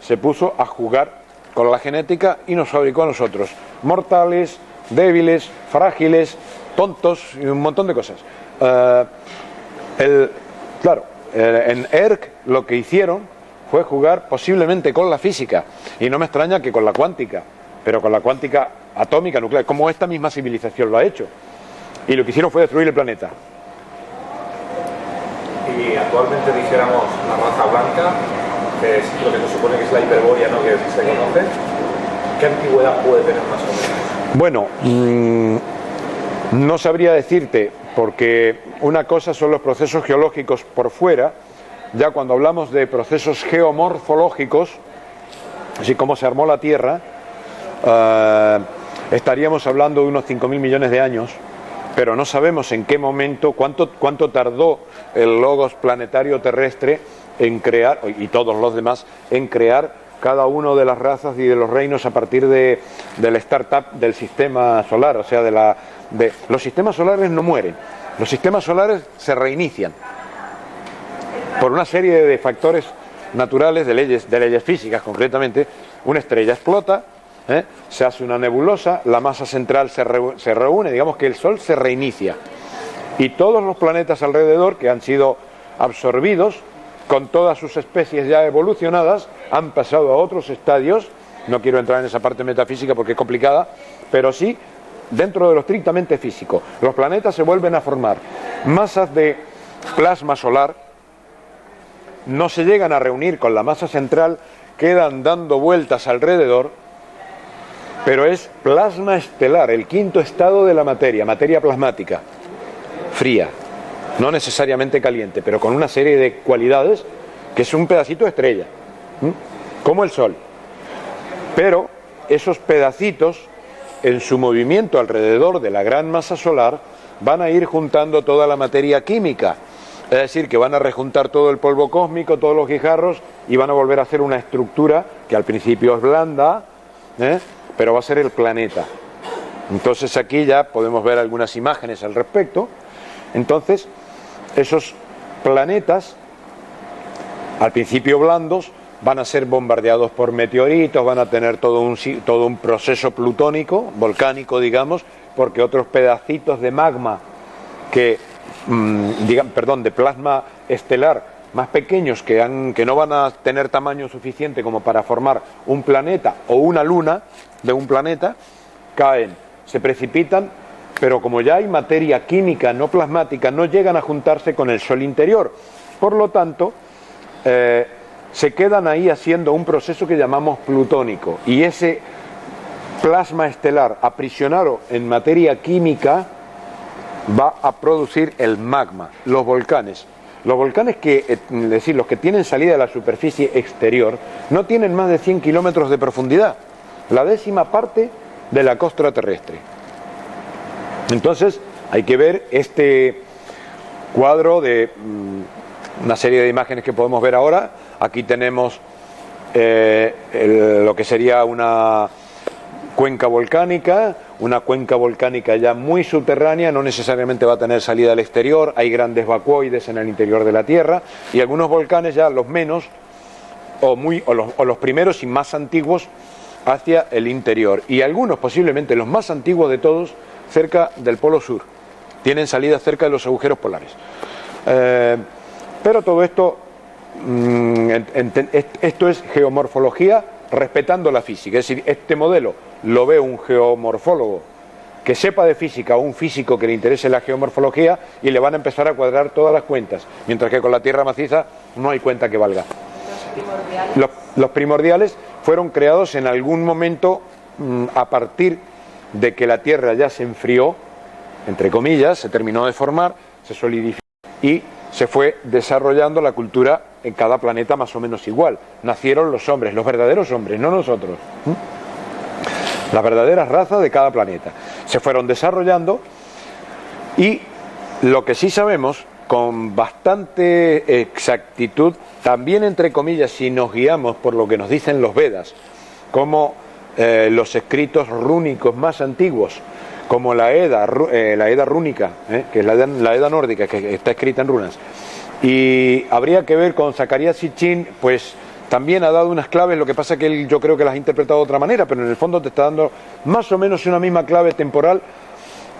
se puso a jugar con la genética y nos fabricó a nosotros, mortales, débiles, frágiles, tontos y un montón de cosas. En ERC lo que hicieron fue jugar posiblemente con la física, y no me extraña que con la cuántica, pero con la cuántica atómica, nuclear, como esta misma civilización lo ha hecho. Y lo que hicieron fue destruir el planeta. Y actualmente dijéramos la raza blanca, que es lo que se supone que es la Hiperbórea, ¿no?, que se conoce, ¿qué antigüedad puede tener más o menos? Bueno, no sabría decirte, porque una cosa son los procesos geológicos por fuera. Ya cuando hablamos de procesos geomorfológicos, así como se armó la Tierra, estaríamos hablando de unos 5.000 millones de años, pero no sabemos en qué momento, cuánto tardó el logos planetario terrestre en crear, y todos los demás, en crear cada uno de las razas y de los reinos a partir del startup del sistema solar. O sea, los sistemas solares no mueren, los sistemas solares se reinician por una serie de factores naturales, de leyes físicas concretamente. Una estrella explota, se hace una nebulosa, la masa central se reúne, digamos que el Sol se reinicia, y todos los planetas alrededor que han sido absorbidos con todas sus especies ya evolucionadas han pasado a otros estadios. No quiero entrar en esa parte metafísica porque es complicada, pero sí dentro de lo estrictamente físico. Los planetas se vuelven a formar masas de plasma solar, no se llegan a reunir con la masa central, quedan dando vueltas alrededor, pero es plasma estelar, el quinto estado de la materia plasmática, fría, no necesariamente caliente, pero con una serie de cualidades que es un pedacito de estrella, como el Sol. Pero esos pedacitos, en su movimiento alrededor de la gran masa solar, van a ir juntando toda la materia química. Es decir, que van a rejuntar todo el polvo cósmico, todos los guijarros, y van a volver a hacer una estructura que al principio es blanda, pero va a ser el planeta. Entonces aquí ya podemos ver algunas imágenes al respecto. Entonces, esos planetas, al principio blandos, van a ser bombardeados por meteoritos, van a tener todo un proceso plutónico, volcánico, digamos, porque otros pedacitos de magma de plasma estelar más pequeños que no van a tener tamaño suficiente como para formar un planeta o una luna de un planeta, caen, se precipitan, pero como ya hay materia química no plasmática, no llegan a juntarse con el Sol interior. Por lo tanto, se quedan ahí haciendo un proceso que llamamos plutónico, y ese plasma estelar aprisionado en materia química va a producir el magma, los volcanes. Los volcanes es decir, los que tienen salida de la superficie exterior, no tienen más de 100 kilómetros de profundidad, la 10ª parte de la costra terrestre. Entonces hay que ver este cuadro de una serie de imágenes que podemos ver ahora. Aquí tenemos lo que sería una cuenca volcánica ya muy subterránea, no necesariamente va a tener salida al exterior, hay grandes vacuoides en el interior de la Tierra, y algunos volcanes ya los menos, o los primeros y más antiguos, hacia el interior, y algunos, posiblemente los más antiguos de todos, cerca del Polo Sur, tienen salida cerca de los agujeros polares. Pero todo esto, esto es geomorfología respetando la física, es decir, este modelo lo ve un geomorfólogo que sepa de física o un físico que le interese la geomorfología y le van a empezar a cuadrar todas las cuentas, mientras que con la tierra maciza no hay cuenta que valga. Los primordiales fueron creados en algún momento a partir de que la tierra ya se enfrió, entre comillas, se terminó de formar, se solidificó y se fue desarrollando la cultura en cada planeta más o menos igual. Nacieron los hombres, los verdaderos hombres, no nosotros. Las verdaderas razas de cada planeta. Se fueron desarrollando y lo que sí sabemos con bastante exactitud, también entre comillas, si nos guiamos por lo que nos dicen los Vedas, como los escritos rúnicos más antiguos, como la Edda rúnica, que es la Edda nórdica, que está escrita en runas, y habría que ver con Zacarías Sitchin, pues también ha dado unas claves, lo que pasa que él yo creo que las ha interpretado de otra manera, pero en el fondo te está dando más o menos una misma clave temporal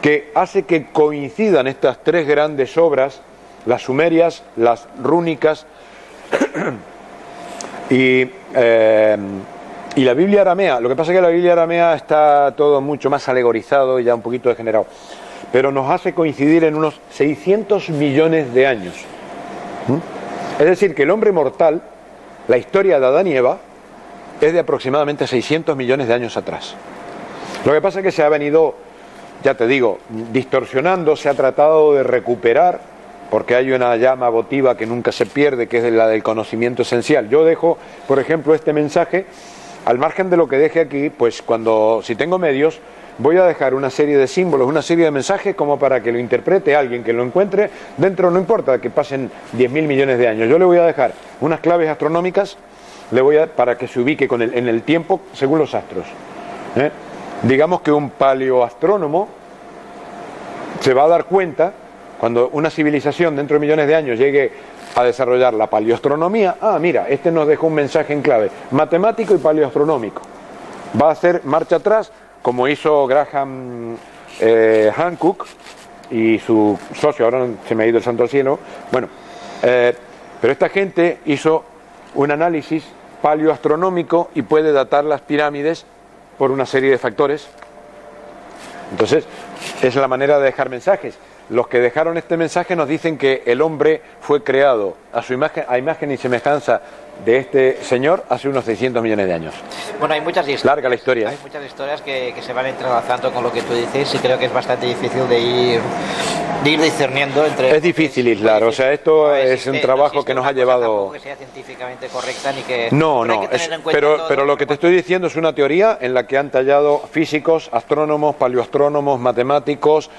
que hace que coincidan estas tres grandes obras, las sumerias, las rúnicas y la Biblia aramea. Lo que pasa es que la Biblia aramea está todo mucho más alegorizado y ya un poquito degenerado, pero nos hace coincidir en unos 600 millones de años. Es decir, que el hombre mortal, la historia de Adán y Eva, es de aproximadamente 600 millones de años atrás. Lo que pasa es que se ha venido, ya te digo, distorsionando, se ha tratado de recuperar, porque hay una llama votiva que nunca se pierde, que es la del conocimiento esencial. Yo dejo, por ejemplo, este mensaje, al margen de lo que deje aquí, pues si tengo medios, voy a dejar una serie de símbolos, una serie de mensajes como para que lo interprete alguien, que lo encuentre dentro, no importa que pasen 10.000 millones de años. Yo le voy a dejar unas claves astronómicas, para que se ubique en el tiempo según los astros. Digamos que un paleoastrónomo se va a dar cuenta, cuando una civilización dentro de millones de años llegue a desarrollar la paleoastronomía, mira, este nos dejó un mensaje en clave, matemático y paleoastronómico. Va a hacer marcha atrás, como hizo Graham Hancock y su socio, ahora se me ha ido el santo al cielo, pero esta gente hizo un análisis paleoastronómico y puede datar las pirámides por una serie de factores. Entonces, es la manera de dejar mensajes. Los que dejaron este mensaje nos dicen que el hombre fue creado a imagen y semejanza de este señor hace unos 600 millones de años. Bueno, hay muchas historias. Larga la historia. Hay muchas historias que se van entrelazando con lo que tú dices y creo que es bastante difícil de ir discerniendo entre... Es difícil aislar, o sea, esto es un trabajo que nos ha llevado... que sea científicamente correcta ni que... No, pero lo que te estoy diciendo es una teoría en la que han tallado físicos, astrónomos, paleoastrónomos, matemáticos,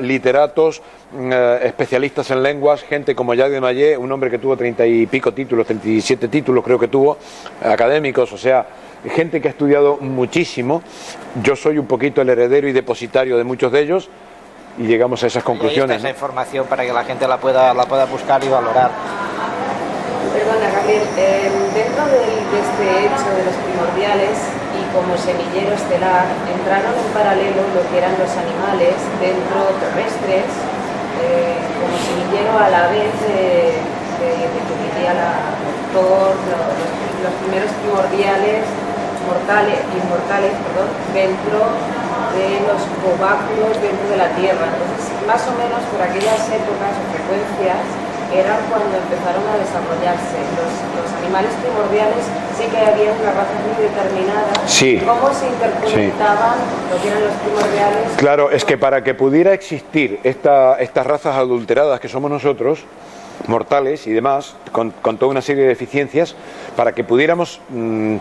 literatos, especialistas en lenguas, gente como Jacques de Maillet, un hombre que tuvo 30 y pico títulos, 37 títulos creo que tuvo, académicos, o sea, gente que ha estudiado muchísimo. Yo soy un poquito el heredero y depositario de muchos de ellos y llegamos a esas conclusiones. Esa información para que la gente la pueda buscar y valorar. Perdona, Gabriel, dentro de este hecho de los primordiales y como semillero estelar, entraron en paralelo lo que eran los animales dentro terrestres, como semillero a la vez de que vivía todos los primeros primordiales inmortales, dentro de los ováculos dentro de la Tierra. Entonces, más o menos por aquellas épocas o frecuencias eran cuando empezaron a desarrollarse. Los animales primordiales sí que había una raza muy determinada. Sí. ¿Cómo se interconectaban lo que eran los primordiales? Claro, es que para que pudiera existir estas razas adulteradas que somos nosotros, mortales y demás, con toda una serie de deficiencias, para que pudiéramos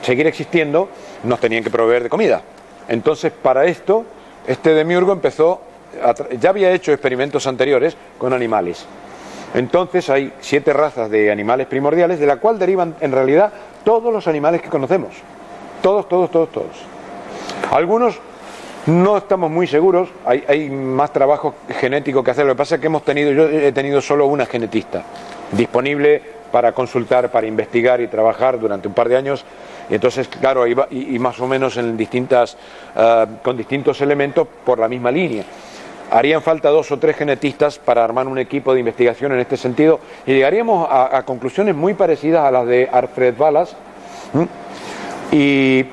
seguir existiendo, nos tenían que proveer de comida. Entonces, para esto, este demiurgo ya había hecho experimentos anteriores con animales. Entonces hay 7 razas de animales primordiales, de la cual derivan en realidad todos los animales que conocemos. Todos. Algunos no estamos muy seguros, hay más trabajo genético que hacer. Lo que pasa es que yo he tenido solo una genetista disponible para consultar, para investigar y trabajar durante un par de años. Y entonces, claro, iba y más o menos con distintos elementos por la misma línea. Harían falta 2 o 3 genetistas para armar un equipo de investigación en este sentido y llegaríamos a conclusiones muy parecidas a las de Alfred Wallace. Y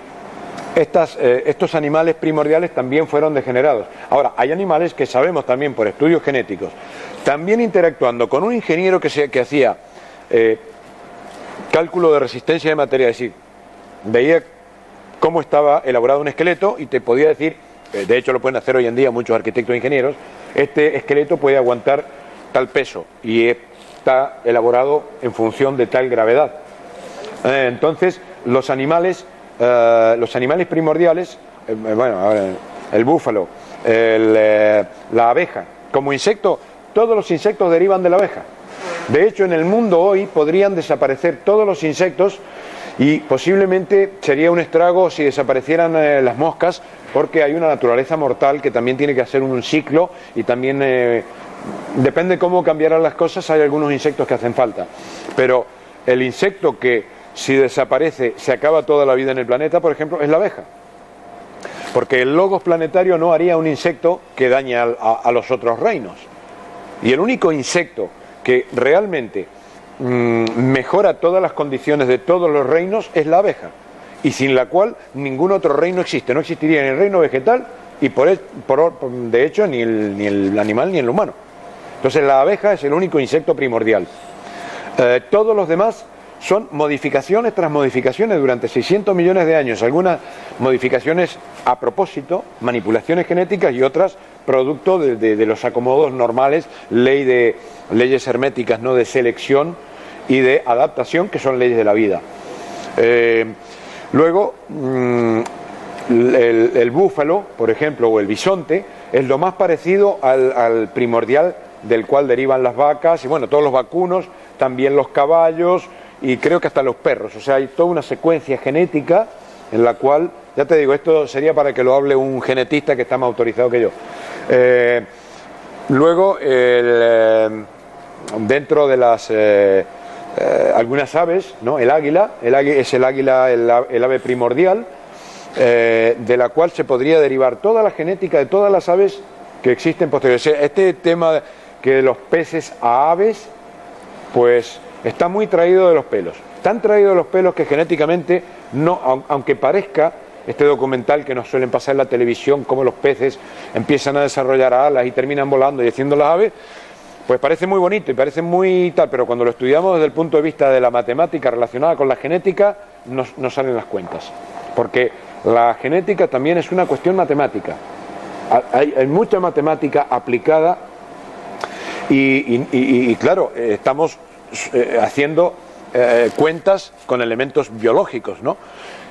estos animales primordiales también fueron degenerados. Ahora, hay animales que sabemos también por estudios genéticos, también interactuando con un ingeniero que hacía cálculo de resistencia de materia, es decir, veía cómo estaba elaborado un esqueleto y te podía decir, de hecho lo pueden hacer hoy en día muchos arquitectos e ingenieros, este esqueleto puede aguantar tal peso y está elaborado en función de tal gravedad. Entonces, los animales primordiales, bueno, el búfalo, la abeja, como insecto, todos los insectos derivan de la abeja. De hecho, en el mundo hoy podrían desaparecer todos los insectos y posiblemente sería un estrago si desaparecieran las moscas, porque hay una naturaleza mortal que también tiene que hacer un ciclo y también depende cómo cambiarán las cosas. Hay algunos insectos que hacen falta, pero el insecto que si desaparece se acaba toda la vida en el planeta, por ejemplo, es la abeja, porque el logos planetario no haría un insecto que dañe a los otros reinos, y el único insecto que realmente mejora todas las condiciones de todos los reinos es la abeja, y sin la cual ningún otro reino existe. No existiría ni el reino vegetal y de hecho ni el animal ni el humano. Entonces la abeja es el único insecto primordial. Todos los demás son modificaciones tras modificaciones durante 600 millones de años, algunas modificaciones a propósito, manipulaciones genéticas, y otras producto de los acomodos normales, leyes herméticas, no, de selección y de adaptación, que son leyes de la vida. Luego, el búfalo, por ejemplo, o el bisonte, es lo más parecido al primordial del cual derivan las vacas, y bueno, todos los vacunos, también los caballos, y creo que hasta los perros. O sea, hay toda una secuencia genética en la cual, ya te digo, esto sería para que lo hable un genetista que está más autorizado que yo. Luego, dentro de las algunas aves, ¿no? El águila es el ave primordial, de la cual se podría derivar toda la genética de todas las aves que existen posteriormente. O sea, este tema que de los peces a aves, pues está muy traído de los pelos. Tan traído de los pelos que genéticamente, no, aunque parezca este documental que nos suelen pasar en la televisión, cómo los peces empiezan a desarrollar alas y terminan volando y haciendo las aves, pues parece muy bonito y parece muy tal, pero cuando lo estudiamos desde el punto de vista de la matemática relacionada con la genética, no salen las cuentas. Porque la genética también es una cuestión matemática. Hay mucha matemática aplicada y claro, estamos haciendo cuentas con elementos biológicos, ¿no?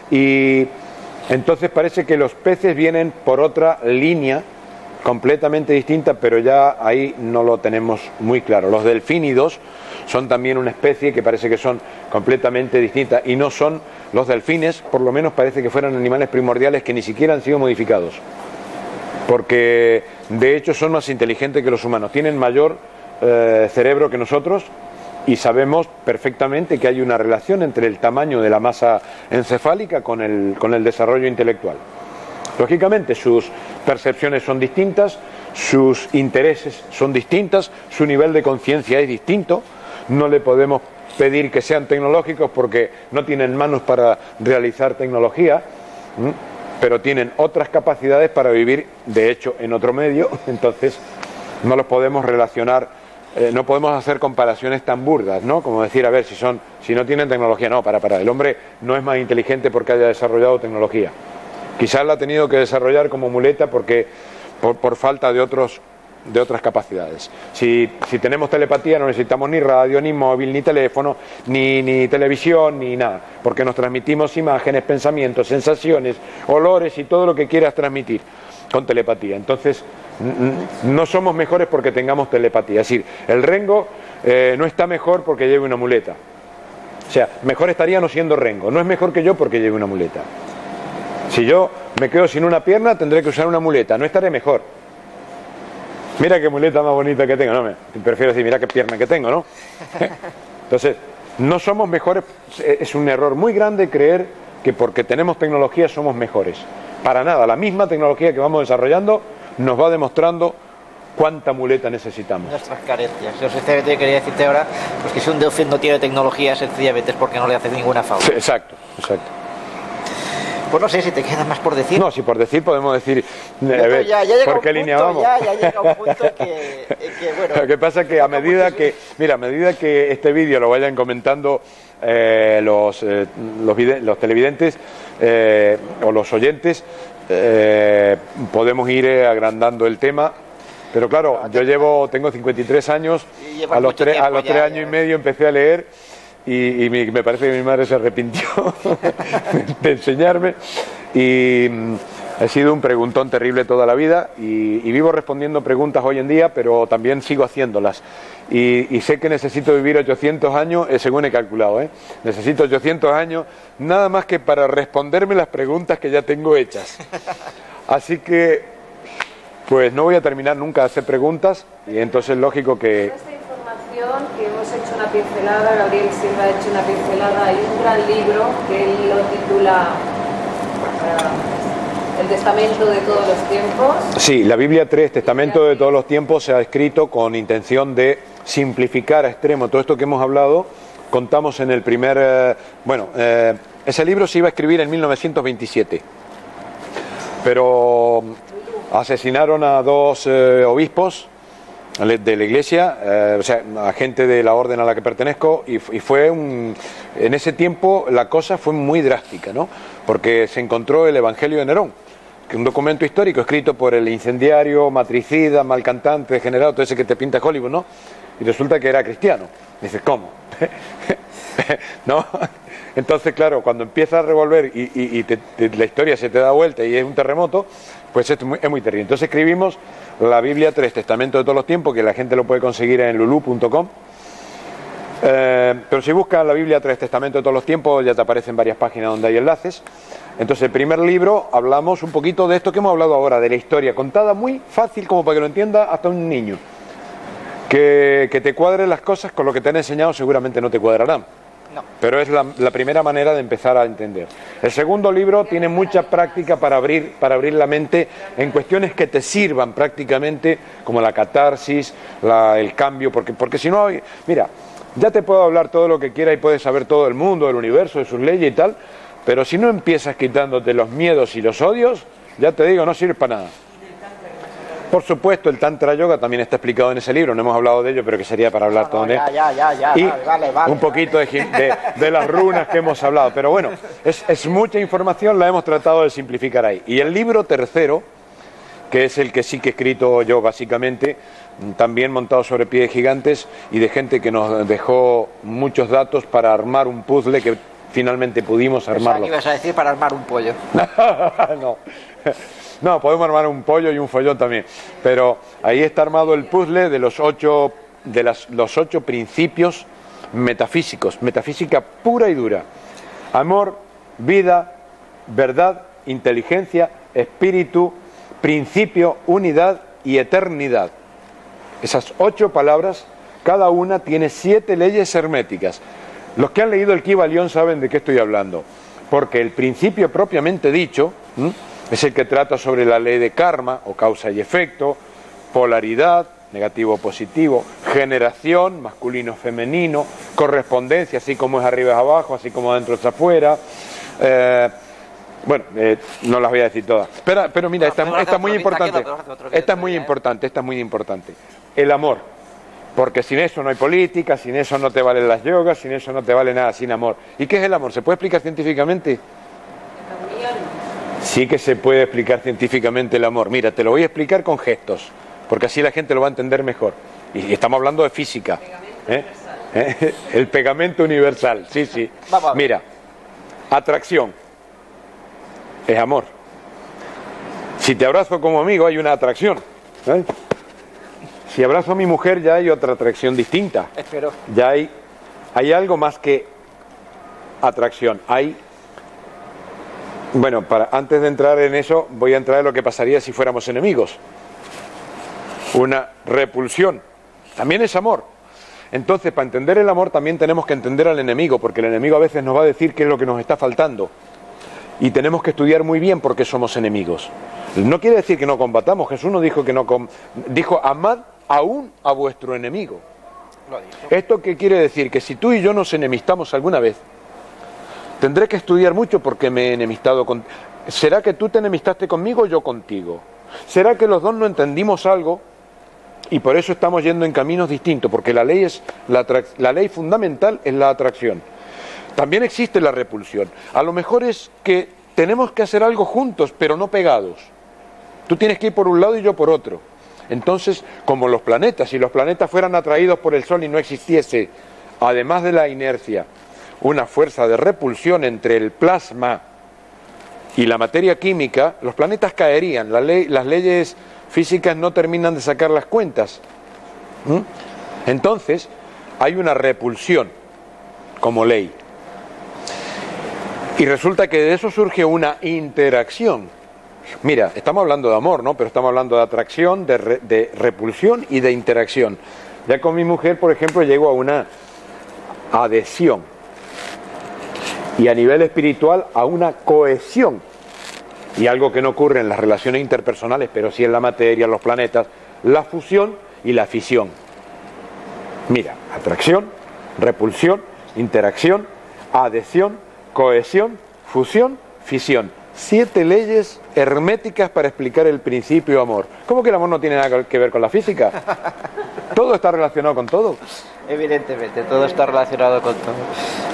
Y entonces parece que los peces vienen por otra línea completamente distinta, pero ya ahí no lo tenemos muy claro. Los delfínidos son también una especie que parece que son completamente distintas, y no son los delfines, por lo menos parece que fueran animales primordiales que ni siquiera han sido modificados, porque de hecho son más inteligentes que los humanos, tienen mayor cerebro que nosotros, y sabemos perfectamente que hay una relación entre el tamaño de la masa encefálica con el desarrollo intelectual. Lógicamente sus percepciones son distintas, sus intereses son distintas, su nivel de conciencia es distinto. No le podemos pedir que sean tecnológicos porque no tienen manos para realizar tecnología, pero tienen otras capacidades para vivir, de hecho, en otro medio. Entonces no los podemos relacionar, no podemos hacer comparaciones tan burdas, ¿no? Como decir, a ver, si no tienen tecnología. No, para, el hombre no es más inteligente porque haya desarrollado tecnología. Quizás la ha tenido que desarrollar como muleta porque por falta de otras capacidades. Si tenemos telepatía no necesitamos ni radio, ni móvil, ni teléfono, ni televisión, ni nada, porque nos transmitimos imágenes, pensamientos, sensaciones, olores y todo lo que quieras transmitir con telepatía. Entonces no somos mejores porque tengamos telepatía. Es decir, el rengo no está mejor porque lleve una muleta. O sea, mejor estaría no siendo rengo. No es mejor que yo porque lleve una muleta. Si yo me quedo sin una pierna, tendré que usar una muleta, no estaré mejor. Mira qué muleta más bonita que tengo, no, prefiero decir, mira qué pierna que tengo, ¿no? Entonces, no somos mejores, es un error muy grande creer que porque tenemos tecnología somos mejores. Para nada, la misma tecnología que vamos desarrollando nos va demostrando cuánta muleta necesitamos. Nuestras carencias. Yo sinceramente quería decirte ahora, pues que si un delfín no tiene tecnología, sencillamente es porque no le hace ninguna falta. Sí, exacto. Pues no sé si te queda más por decir. No, si por decir podemos decir, Ya llega ¿por un qué línea punto, vamos? ya llega un punto en que, bueno... Lo que pasa es que a medida que este vídeo lo vayan comentando los televidentes o los oyentes, podemos ir agrandando el tema. Pero claro, tengo 53 años, a los 3 años y medio empecé a leer y me parece que mi madre se arrepintió de enseñarme y he sido un preguntón terrible toda la vida y vivo respondiendo preguntas hoy en día, pero también sigo haciéndolas y sé que necesito vivir 800 años, según he calculado, necesito 800 años nada más que para responderme las preguntas que ya tengo hechas. Así que pues no voy a terminar nunca de hacer preguntas y entonces es lógico que... Esta información que hemos hecho una pincelada, Gabriel Silva ha hecho una pincelada, hay un gran libro que él lo titula El Testamento de todos los tiempos. Sí, la Biblia 3, Testamento de todos los tiempos, se ha escrito con intención de simplificar a extremo todo esto que hemos hablado. Contamos en el primer... ese libro se iba a escribir en 1927, pero... asesinaron a 2 obispos de la iglesia, a gente de la orden a la que pertenezco y fue en ese tiempo la cosa fue muy drástica, ¿no? Porque se encontró el Evangelio de Nerón, que es un documento histórico escrito por el incendiario, matricida, malcantante, degenerado, todo ese que te pinta Hollywood, ¿no? Y resulta que era cristiano. Dices, ¿cómo? ¿No? Entonces, claro, cuando empiezas a revolver y la historia se te da vuelta y es un terremoto, pues es muy terrible. Entonces escribimos la Biblia 3, Testamento de todos los tiempos, que la gente lo puede conseguir en lulu.com. Pero si buscas la Biblia 3, Testamento de todos los tiempos, ya te aparecen varias páginas donde hay enlaces. Entonces, el primer libro, hablamos un poquito de esto que hemos hablado ahora, de la historia, contada muy fácil como para que lo entienda hasta un niño. Que te cuadren las cosas con lo que te han enseñado seguramente no te cuadrarán. No. Pero es la primera manera de empezar a entender. El segundo libro tiene mucha práctica para abrir la mente en cuestiones que te sirvan prácticamente, como la catarsis, el cambio, porque si no, mira, ya te puedo hablar todo lo que quiera y puedes saber todo el mundo, el universo, de sus leyes y tal, pero si no empiezas quitándote los miedos y los odios, ya te digo, no sirve para nada. Por supuesto, el Tantra Yoga también está explicado en ese libro, no hemos hablado de ello, pero que sería para hablar todo en él. Y vale, un poquito de las runas que hemos hablado, pero bueno, es mucha información, la hemos tratado de simplificar ahí. Y el libro tercero, que es el que sí que he escrito yo básicamente, también montado sobre pies gigantes y de gente que nos dejó muchos datos para armar un puzzle que finalmente pudimos armarlo. ¿Qué ibas a decir para armar un pollo? No, podemos armar un pollo y un follón también, pero ahí está armado el puzzle de los 8 principios metafísicos, metafísica pura y dura: amor, vida, verdad, inteligencia, espíritu, principio, unidad y eternidad. Esas 8 palabras, cada una tiene 7 leyes herméticas. Los que han leído el Kybalión saben de qué estoy hablando, porque el principio propiamente dicho es el que trata sobre la ley de karma o causa y efecto, polaridad, negativo o positivo, generación, masculino femenino, correspondencia, así como es arriba es abajo, así como adentro es afuera. No las voy a decir todas. Pero mira, esta es muy importante. Esta es muy importante. El amor. Porque sin eso no hay política, sin eso no te valen las yogas, sin eso no te vale nada, sin amor. ¿Y qué es el amor? ¿Se puede explicar científicamente? Sí que se puede explicar científicamente el amor. Mira, te lo voy a explicar con gestos, porque así la gente lo va a entender mejor. Y estamos hablando de física. El pegamento universal, sí. Mira, atracción es amor. Si te abrazo como amigo hay una atracción. Si abrazo a mi mujer ya hay otra atracción distinta. Espero. Ya hay algo más que atracción. Antes de entrar en eso, voy a entrar en lo que pasaría si fuéramos enemigos. Una repulsión. También es amor. Entonces, para entender el amor también tenemos que entender al enemigo, porque el enemigo a veces nos va a decir qué es lo que nos está faltando. Y tenemos que estudiar muy bien por qué somos enemigos. No quiere decir que no combatamos. Jesús nos dijo que dijo, amad aún a vuestro enemigo. ¿Esto qué quiere decir? Que si tú y yo nos enemistamos alguna vez, Tendré que estudiar mucho porque me he enemistado con... ¿Será que tú te enemistaste conmigo o yo contigo? ¿Será que los dos no entendimos algo y por eso estamos yendo en caminos distintos? Porque la ley fundamental es la atracción. También existe la repulsión. A lo mejor es que tenemos que hacer algo juntos, pero no pegados. Tú tienes que ir por un lado y yo por otro. Entonces, como los planetas, si los planetas fueran atraídos por el Sol y no existiese, además de la inercia, una fuerza de repulsión entre el plasma y la materia química, los planetas caerían. Las leyes físicas no terminan de sacar las cuentas. Entonces, hay una repulsión como ley. Y resulta que de eso surge una interacción. Mira, estamos hablando de amor, ¿no? Pero estamos hablando de atracción, de repulsión y de interacción. Ya con mi mujer, por ejemplo, llego a una adhesión. Y a nivel espiritual, a una cohesión. Y algo que no ocurre en las relaciones interpersonales, pero sí en la materia, en los planetas, la fusión y la fisión. Mira, atracción, repulsión, interacción, adhesión, cohesión, fusión, fisión. 7 leyes herméticas para explicar el principio amor. ¿Cómo que el amor no tiene nada que ver con la física? Todo está relacionado con todo. Evidentemente, todo está relacionado con todo.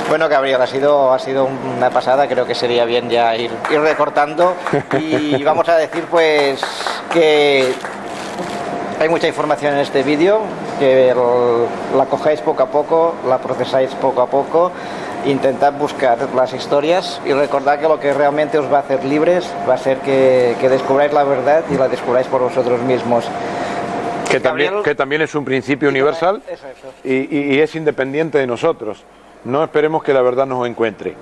Bueno, Gabriel, ha sido una pasada. Creo que sería bien ya ir recortando. Y vamos a decir pues que hay mucha información en este vídeo, que la cojáis poco a poco, la procesáis poco a poco. Intentad buscar las historias y recordad que lo que realmente os va a hacer libres va a ser que descubráis la verdad y la descubráis por vosotros mismos. Que también es un principio universal y es independiente de nosotros. No esperemos que la verdad nos encuentre.